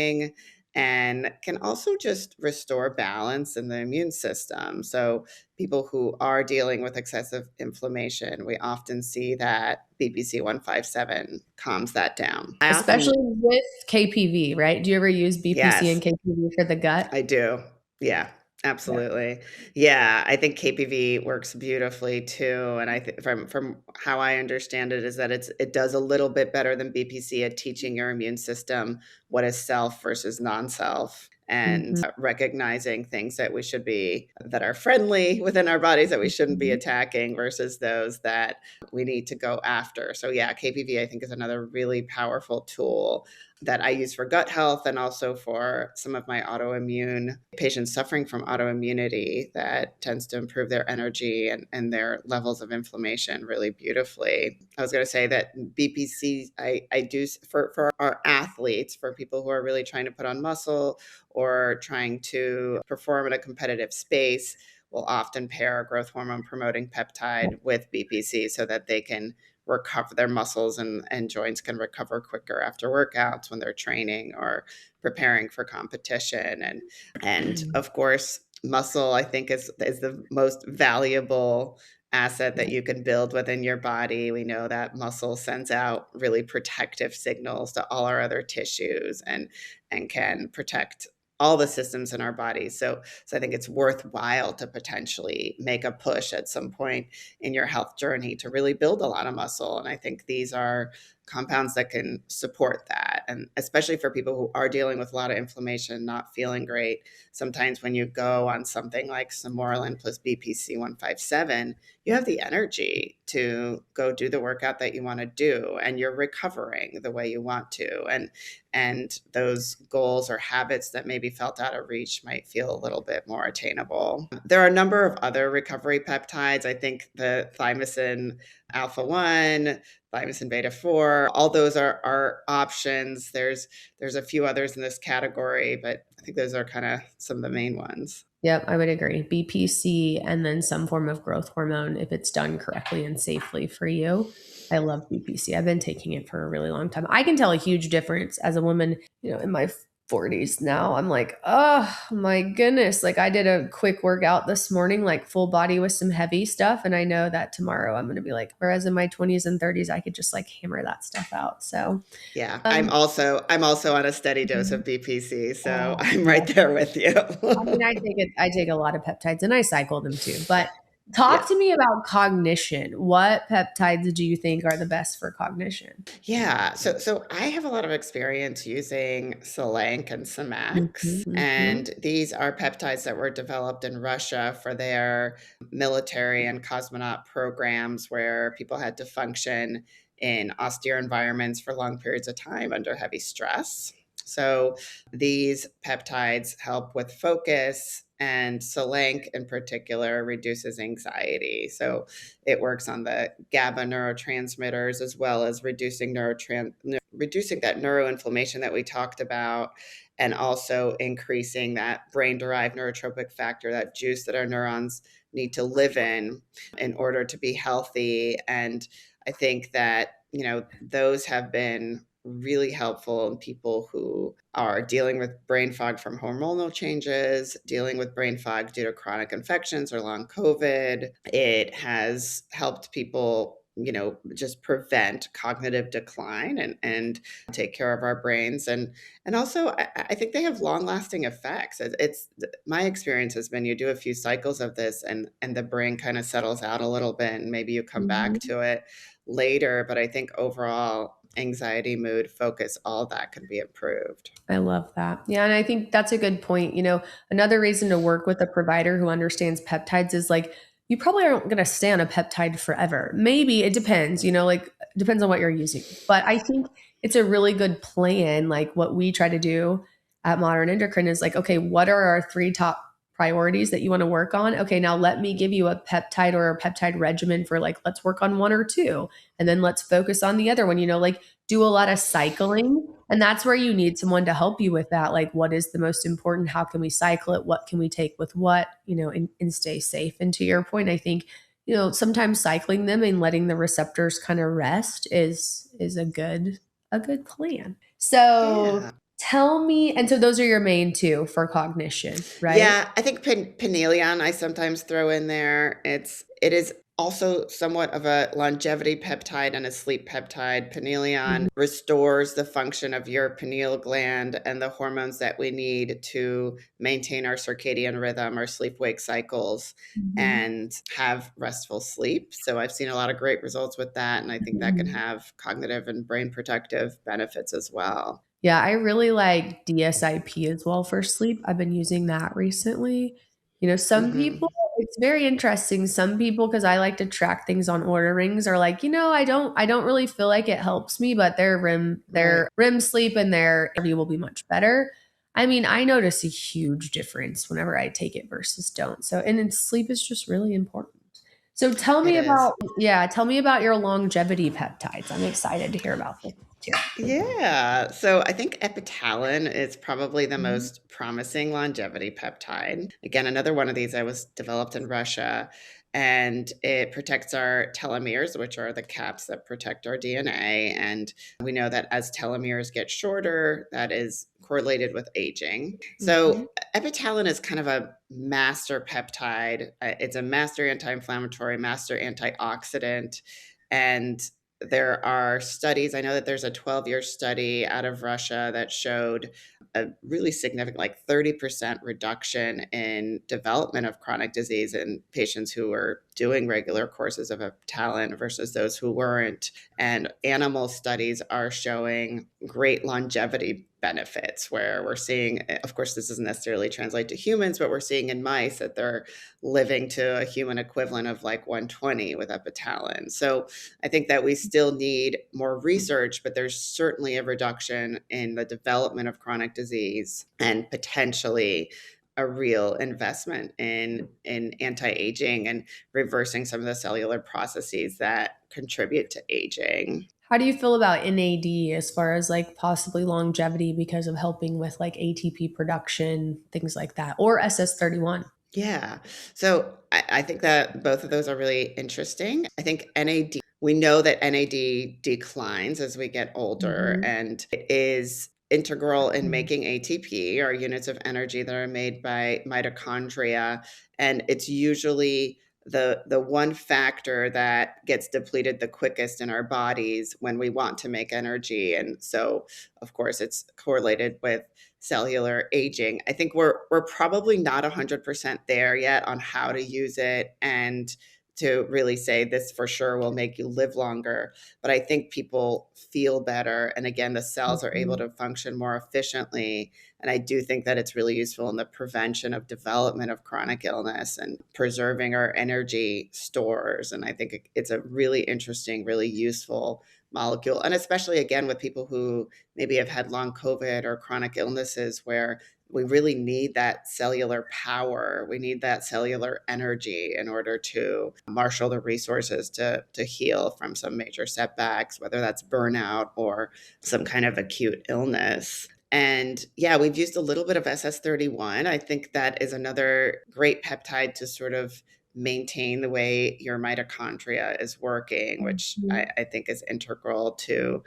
and can also just restore balance in the immune system. So people who are dealing with excessive inflammation, we often see that BPC 157 calms that down. I Especially often, with KPV, right? Do you ever use BPC and yes, KPV for the gut? I do. Yeah, Yeah. absolutely. Yeah, I think KPV works beautifully too, and I think from how I understand it is that it does a little bit better than BPC at teaching your immune system what is self versus non-self, and Mhm. recognizing things that are friendly within our bodies that we shouldn't be Mhm. attacking versus those that we need to go after. So yeah, KPV I think is another really powerful tool that I use for gut health, and also for some of my autoimmune patients suffering from autoimmunity, that tends to improve their energy and their levels of inflammation really beautifully. I was going to say that BPC, I do for our athletes, for people who are really trying to put on muscle or trying to perform in a competitive space. will often pair a growth hormone promoting peptide with BPC so that they can recover their muscles and joints can recover quicker after workouts when they're training or preparing for competition. And of course, muscle, I think, is the most valuable asset that you can build within your body. We know that muscle sends out really protective signals to all our other tissues and can protect all the systems in our bodies. So I think it's worthwhile to potentially make a push at some point in your health journey to really build a lot of muscle. And I think these are compounds that can support that. And especially for people who are dealing with a lot of inflammation, not feeling great, sometimes when you go on something like Samoralin plus BPC 157, you have the energy to go do the workout that you want to do, and you're recovering the way you want to. And those goals or habits that maybe felt out of reach might feel a little bit more attainable. There are a number of other recovery peptides. I think the thymosin alpha 1, thymosin beta 4, all those are options. There's a few others in this category, but I think those are kind of some of the main ones. Yep, I would agree. BPC and then some form of growth hormone if it's done correctly and safely for you. I love BPC. I've been taking it for a really long time. I can tell a huge difference as a woman, in my 40s now. I'm like, oh my goodness. Like I did a quick workout this morning, like full body with some heavy stuff. And I know that tomorrow I'm going to be like, whereas in my 20s and 30s, I could just like hammer that stuff out. So yeah, I'm also on a steady dose of BPC, so I'm right there with you. I mean, I take a lot of peptides and I cycle them too. But talk Yeah. to me about cognition. What peptides do you think are the best for cognition? Yeah. So I have a lot of experience using Selenk and Semax, Mhm. and these are peptides that were developed in Russia for their military and cosmonaut programs where people had to function in austere environments for long periods of time under heavy stress. So these peptides help with focus, and Selenk in particular reduces anxiety. So it works on the GABA neurotransmitters as well as reducing reducing that neuroinflammation that we talked about, and also increasing that brain-derived neurotropic factor, that juice that our neurons need to live in order to be healthy. And I think that, those have been really helpful in people who are dealing with brain fog from hormonal changes, dealing with brain fog due to chronic infections or long COVID. It has helped people, just prevent cognitive decline and take care of our brains. And also, I think they have long lasting effects. It's my experience has been you do a few cycles of this and the brain kind of settles out a little bit and maybe you come back Mhm. to it later. But I think overall, anxiety, mood, focus, all that can be improved. I love that. Yeah, and I think that's a good point. Another reason to work with a provider who understands peptides is like you probably aren't going to stay on a peptide forever. Maybe it depends, like depends on what you're using. But I think it's a really good plan. Like what we try to do at Modern Endocrine is like, okay, what are our three top priorities that you want to work on? Okay, now let me give you a peptide or a peptide regimen for like, let's work on one or two, and then let's focus on the other one, like do a lot of cycling, and that's where you need someone to help you with that. Like, what is the most important? How can we cycle it? What can we take with what, and stay safe. And to your point, I think, sometimes cycling them and letting the receptors kind of rest is a good plan. So Yeah. tell me, and so those are your main two for cognition, right? Yeah, I think Pinelion I sometimes throw in there. It is also somewhat of a longevity peptide and a sleep peptide. Pinelion restores the function of your pineal gland and the hormones that we need to maintain our circadian rhythm, our sleep-wake cycles, Mhm. and have restful sleep. So I've seen a lot of great results with that, and I think that can Mhm. have cognitive and brain protective benefits as well. Yeah, I really like DSIP as well for sleep. I've been using that recently. Some people, Mhm. it's very interesting. Some people, because I like to track things on order rings, are like, I don't really feel like it helps me, but their REM, Right. their REM sleep and their energy will be much better. I mean, I notice a huge difference whenever I take it versus don't. So, and then sleep is just really important. So It is. tell me about your longevity peptides. I'm excited to hear about this. too. Yeah. So I think epitalin is probably the Mhm. most promising longevity peptide. Again, another one of these I was developed in Russia, and it protects our telomeres, which are the caps that protect our DNA. And we know that as telomeres get shorter, that is correlated with aging. Mhm. So epitalin is kind of a master peptide. It's a master anti-inflammatory, master antioxidant, and there are studies. I know that there's a 12-year study out of Russia that showed a really significant, like 30% reduction in development of chronic disease in patients who were doing regular courses of Epitalin versus those who weren't. And animal studies are showing great longevity benefits where we're seeing, of course, this doesn't necessarily translate to humans, but we're seeing in mice that they're living to a human equivalent of like 120 with Epitalin. So I think that we still need more research, but there's certainly a reduction in the development of chronic disease and potentially a real investment in anti-aging and reversing some of the cellular processes that contribute to aging. How do you feel about NAD as far as like possibly longevity because of helping with like ATP production, things like that, or SS31? Yeah. So I think that both of those are really interesting. I think NAD, we know that NAD declines as we get older, Mhm. and it is integral in making ATP, or units of energy that are made by mitochondria. And it's usually the one factor that gets depleted the quickest in our bodies when we want to make energy. And so, of course, it's correlated with cellular aging. I think we're probably not 100% there yet on how to use it and to really say this for sure will make you live longer. But I think people feel better. And again, the cells are able Mhm. to function more efficiently. And I do think that it's really useful in the prevention of development of chronic illness and preserving our energy stores. And I think it's a really interesting, really useful molecule. And especially again with people who maybe have had long COVID or chronic illnesses where we really need that cellular power. We need that cellular energy in order to marshal the resources to heal from some major setbacks, whether that's burnout or some kind of acute illness. And yeah, we've used a little bit of SS31. I think that is another great peptide to sort of maintain the way your mitochondria is working, which Mhm. I think is integral to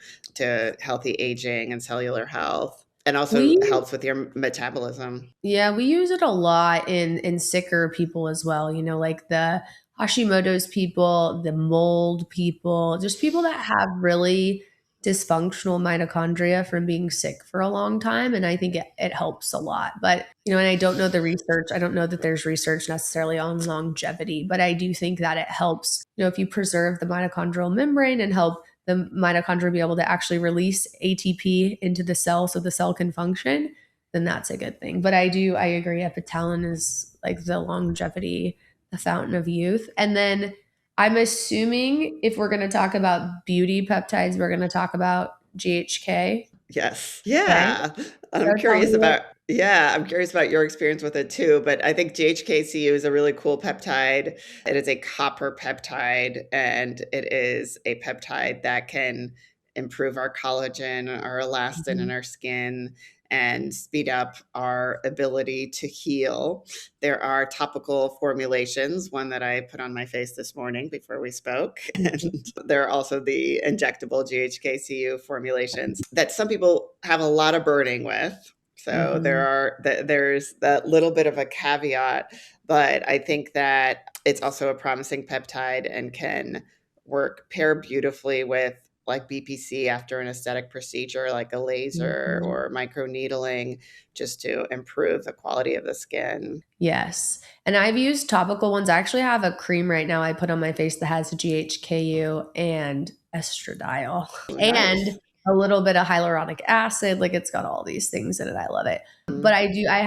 healthy aging and cellular health, and also We helps with your metabolism. Yeah, we use it a lot in sicker people as well, like the Hashimoto's people, the mold people, just people that have really dysfunctional mitochondria from being sick for a long time. And I think it helps a lot. But, and I don't know the research. I don't know that there's research necessarily on longevity, but I do think that it helps, if you preserve the mitochondrial membrane and help the mitochondria be able to actually release ATP into the cell so the cell can function, then that's a good thing. But I agree. Epitalin is like the longevity, the fountain of youth. And then I'm assuming if we're going to talk about beauty peptides, we're going to talk about GHK, Yes. right? Yeah. So I'm tell curious me what. about yeah, I'm curious about your experience with it too, but I think GHK-Cu is a really cool peptide. It is a copper peptide, and it is a peptide that can improve our collagen, our elastin in Mhm. our skin, and speed up our ability to heal. There are topical formulations, one that I put on my face this morning before we spoke. Mhm. And there are also the injectable GHK-Cu formulations that some people have a lot of burning with. So Mhm. there's that little bit of a caveat, but I think that it's also a promising peptide and can pair beautifully with like BPC after an aesthetic procedure, like a laser Mhm. or microneedling, just to improve the quality of the skin. Yes. And I've used topical ones. I actually have a cream right now I put on my face that has GHKU and estradiol Oh, and nice. a little bit of hyaluronic acid. Like it's got all these things in it. I love it. But Mm. I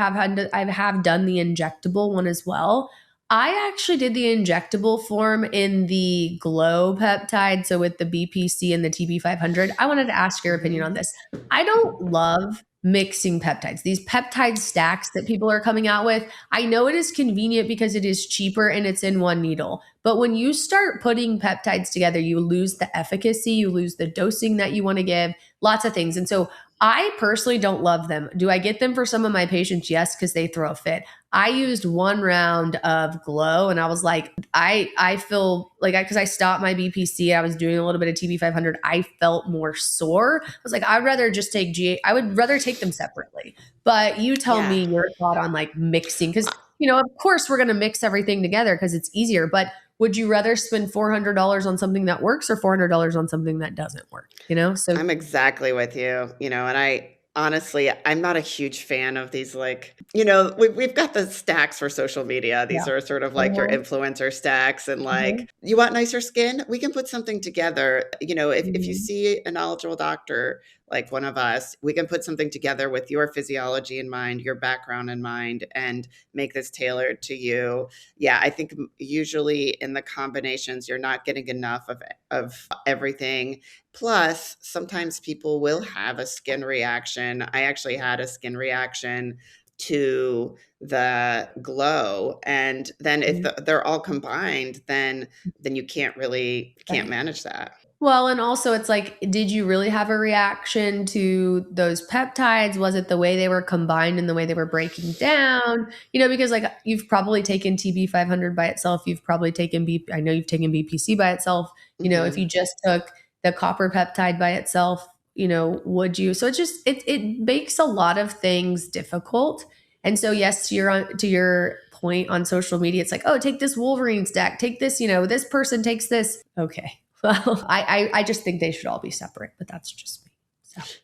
have done the injectable one as well. I actually did the injectable form in the glow peptide. So with the BPC and the TB500, I wanted to ask your opinion Mhm. on this. I don't love mixing peptides. These peptide stacks that people are coming out with, I know it is convenient because it is cheaper and it's in one needle. But when you start putting peptides together, you lose the efficacy, you lose the dosing that you want to give, lots of things. And so I personally don't love them. Do I get them for some of my patients? Yes, because they throw a fit. I used one round of Glow and I was like, I feel like because I stopped my BPC, I was doing a little bit of TB500. I felt more sore. I was like, I'd rather just take I would rather take them separately. But you tell Yeah. me your thought on like mixing because of course we're going to mix everything together because it's easier. But would you rather spend $400 on something that works or $400 on something that doesn't work? So I'm exactly with you, and I honestly, I'm not a huge fan of these, we've got the stacks for social media. These yeah. are sort of like your Uh-huh. influencer stacks, and Mhm. you want nicer skin? We can put something together. If you Mhm. see a knowledgeable doctor like one of us, we can put something together with your physiology in mind, your background in mind, and make this tailored to you. Yeah, I think usually in the combinations, you're not getting enough of everything. Plus, sometimes people will have a skin reaction. I actually had a skin reaction to the Glow, and then if Mhm. they're all combined, then you can't Right. manage that. Well, and also it's like, did you really have a reaction to those peptides? Was it the way they were combined and the way they were breaking down? Because like you've probably taken TB500 by itself. You've probably taken I know you've taken BPC by itself. If Hmm. you just took the copper peptide by itself, would you? So it makes a lot of things difficult. And so yes, to your point on social media, it's like, oh, take this Wolverine stack, take this, this person takes this. Okay. Well, I just think they should all be separate, but that's just me.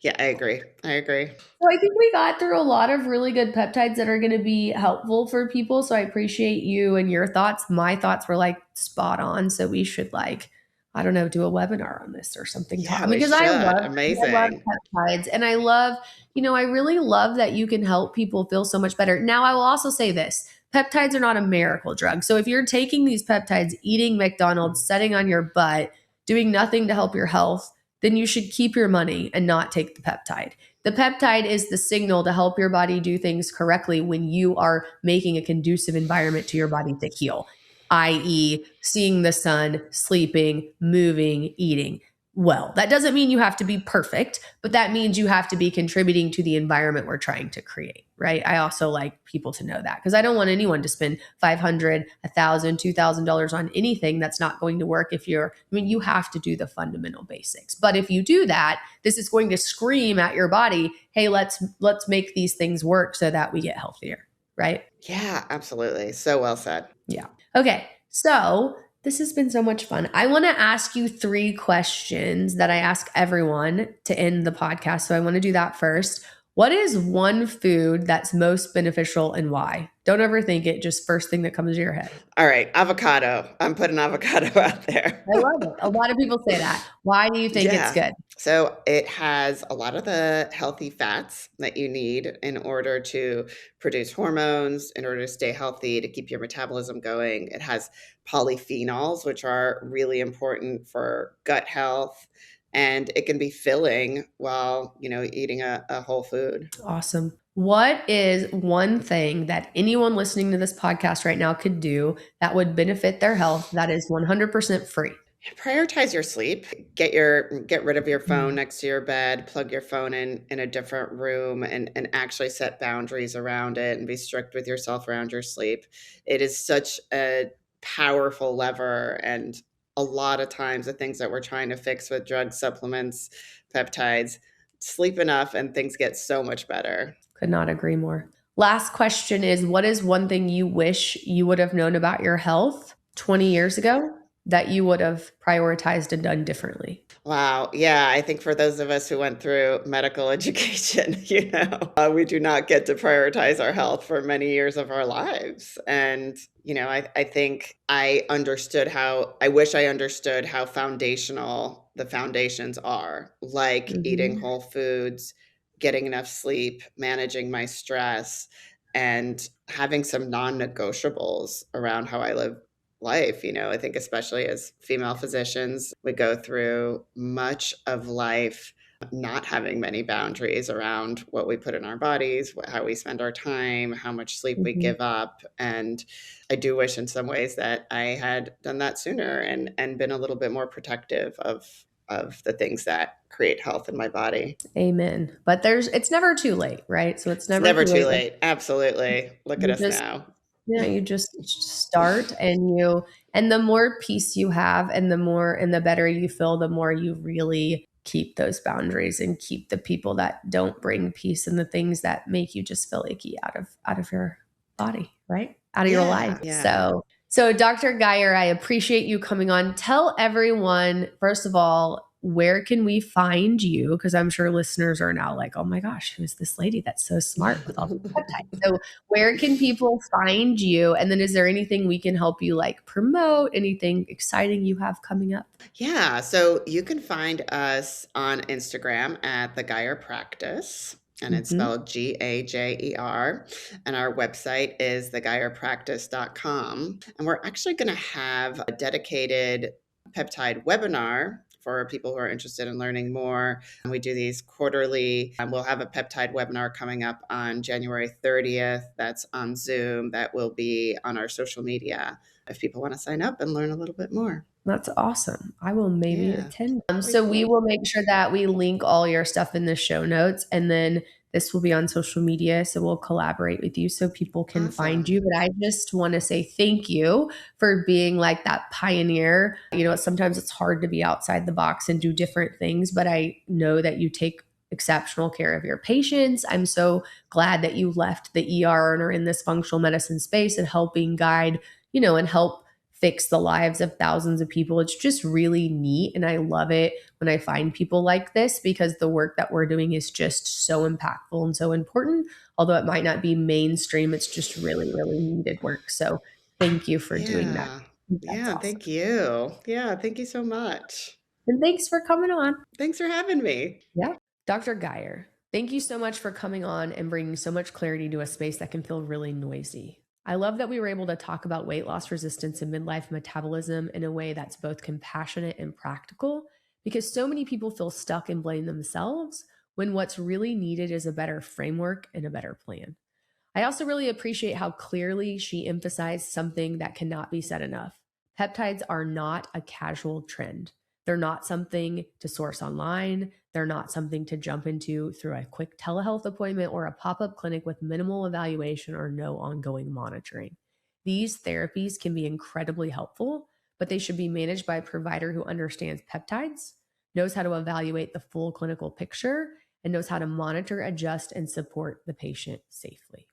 Yeah, I agree. I agree. So I think we got through a lot of really good peptides that are going to be helpful for people. So I appreciate you and your thoughts. My thoughts were like spot on. So we should I don't know, do a webinar on this or something. Yeah, we Because I should. love Amazing. peptides and I love, I really love that you can help people feel so much better. Now I will also say this. Peptides are not a miracle drug. So if you're taking these peptides, eating McDonald's, sitting on your butt, doing nothing to help your health, then you should keep your money and not take the peptide. The peptide is the signal to help your body do things correctly when you are making a conducive environment to your body to heal, i.e., seeing the sun, sleeping, moving, eating. Well, that doesn't mean you have to be perfect, but that means you have to be contributing to the environment we're trying to create, right? I also like people to know that because I don't want anyone to spend $500, $1,000, $2,000 on anything that's not going to work you have to do the fundamental basics. But if you do that, this is going to scream at your body, hey, let's make these things work so that we get healthier, right? Yeah, absolutely. So well said. Yeah. Okay. So this has been so much fun. I want to ask you 3 questions that I ask everyone to end the podcast. So I want to do that first. What is one food that's most beneficial and why? Don't overthink it. Just first thing that comes to your head. All right, avocado. I'm putting avocado out there. I love it. A lot of people say that. Why do you think it's Yeah. good? So it has a lot of the healthy fats that you need in order to produce hormones, in order to stay healthy, to keep your metabolism going. It has polyphenols, which are really important for gut health. And it can be filling while, eating a whole food. Awesome. What is one thing that anyone listening to this podcast right now could do that would benefit their health that is 100% free? Prioritize your sleep. Get rid of your phone next to your bed, plug your phone in a different room, and actually set boundaries around it and be strict with yourself around your sleep. It is such a powerful lever, and a lot of times the things that we're trying to fix with drugs, supplements, peptides, sleep enough and things get so much better. Could not agree more. Last question is what is one thing you wish you would have known about your health 20 years ago that you would have prioritized and done differently? Wow. Yeah. I think for those of us who went through medical education, we do not get to prioritize our health for many years of our lives. And, I think I wish I understood how foundational the foundations are, like eating Mhm. whole foods, getting enough sleep, managing my stress, and having some non negotiables around how I live life. I think especially as female physicians, we go through much of life not having many boundaries around what we put in our bodies, how we spend our time, how much sleep we Mhm. give up. And I do wish in some ways that I had done that sooner and been a little bit more protective of the things that create health in my body. Amen. But it's never too late, right? So it's It's never never too too late. late. Absolutely. Look at You us just now. you just start, and the more peace you have and the better you feel, the more you really keep those boundaries and keep the people that don't bring peace and the things that make you just feel icky out of your body, right? Out of your life. Yeah. Yeah. So Dr. Geyer, I appreciate you coming on. Tell everyone, first of all, where can we find you? Because I'm sure listeners are now like, oh my gosh, who's this lady that's so smart with all these peptides? So where can people find you? And then is there anything we can help you like promote? Anything exciting you have coming up? Yeah, so you can find us on Instagram at the Gajer Practice, and it's Mhm. spelled Gajer. And our website is thegajerpractice.com. And we're actually going to have a dedicated peptide webinar for people who are interested in learning more. And we do these quarterly. We'll have a peptide webinar coming up on January 30th. That's on Zoom. That will be on our social media if people want to sign up and learn a little bit more. That's awesome. I will maybe Yeah. attend. Very So we cool. will make sure that we link all your stuff in the show notes, and then this will be on social media. So we'll collaborate with you so people can find Awesome. you. But I just want to say thank you for being like that pioneer. Sometimes it's hard to be outside the box and do different things, but I know that you take exceptional care of your patients. I'm so glad that you left the ER and are in this functional medicine space and helping guide, and help fix the lives of thousands of people. It's just really neat. And I love it when I find people like this because the work that we're doing is just so impactful and so important. Although it might not be mainstream, it's just really, really needed work. So thank you for doing that. Yeah. That's Yeah, awesome. thank you. Yeah, thank you so much. And thanks for coming on. Thanks for having me. Yeah. Dr. Geyer, thank you so much for coming on and bringing so much clarity to a space that can feel really noisy. I love that we were able to talk about weight loss resistance and midlife metabolism in a way that's both compassionate and practical because so many people feel stuck and blame themselves when what's really needed is a better framework and a better plan. I also really appreciate how clearly she emphasized something that cannot be said enough. Peptides are not a casual trend. They're not something to source online. They're not something to jump into through a quick telehealth appointment or a pop up clinic with minimal evaluation or no ongoing monitoring. These therapies can be incredibly helpful, but they should be managed by a provider who understands peptides, knows how to evaluate the full clinical picture, and knows how to monitor, adjust, and support the patient safely.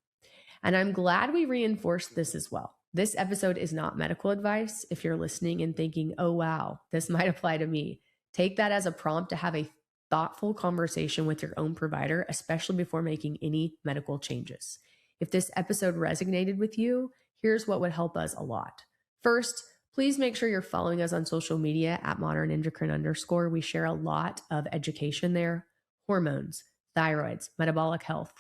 And I'm glad we reinforced this as well. This episode is not medical advice. If you're listening and thinking, oh, wow, this might apply to me, take that as a prompt to have a thoughtful conversation with your own provider, especially before making any medical changes. If this episode resonated with you, here's what would help us a lot. First, please make sure you're following us on social media at modernendocrine_. We share a lot of education there: hormones, thyroids, metabolic health,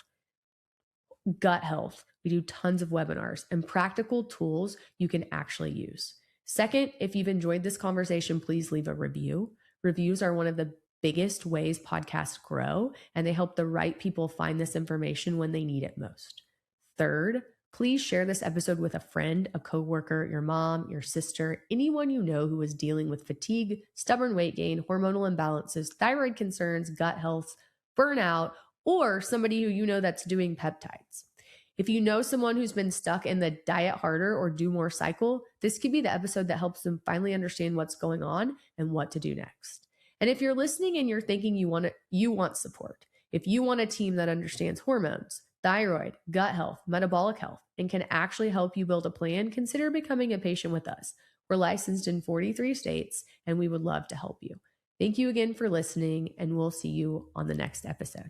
gut health. We do tons of webinars and practical tools you can actually use. Second, if you've enjoyed this conversation, please leave a review. Reviews are one of the biggest ways podcasts grow, and they help the right people find this information when they need it most. Third, please share this episode with a friend, a coworker, your mom, your sister, anyone you know who is dealing with fatigue, stubborn weight gain, hormonal imbalances, thyroid concerns, gut health, burnout, or somebody who you know that's doing peptides. If you know someone who's been stuck in the diet harder or do more cycle, this could be the episode that helps them finally understand what's going on and what to do next. And if you're listening and you're thinking you want support, if you want a team that understands hormones, thyroid, gut health, metabolic health, and can actually help you build a plan, consider becoming a patient with us. We're licensed in 43 states, and we would love to help you. Thank you again for listening, and we'll see you on the next episode.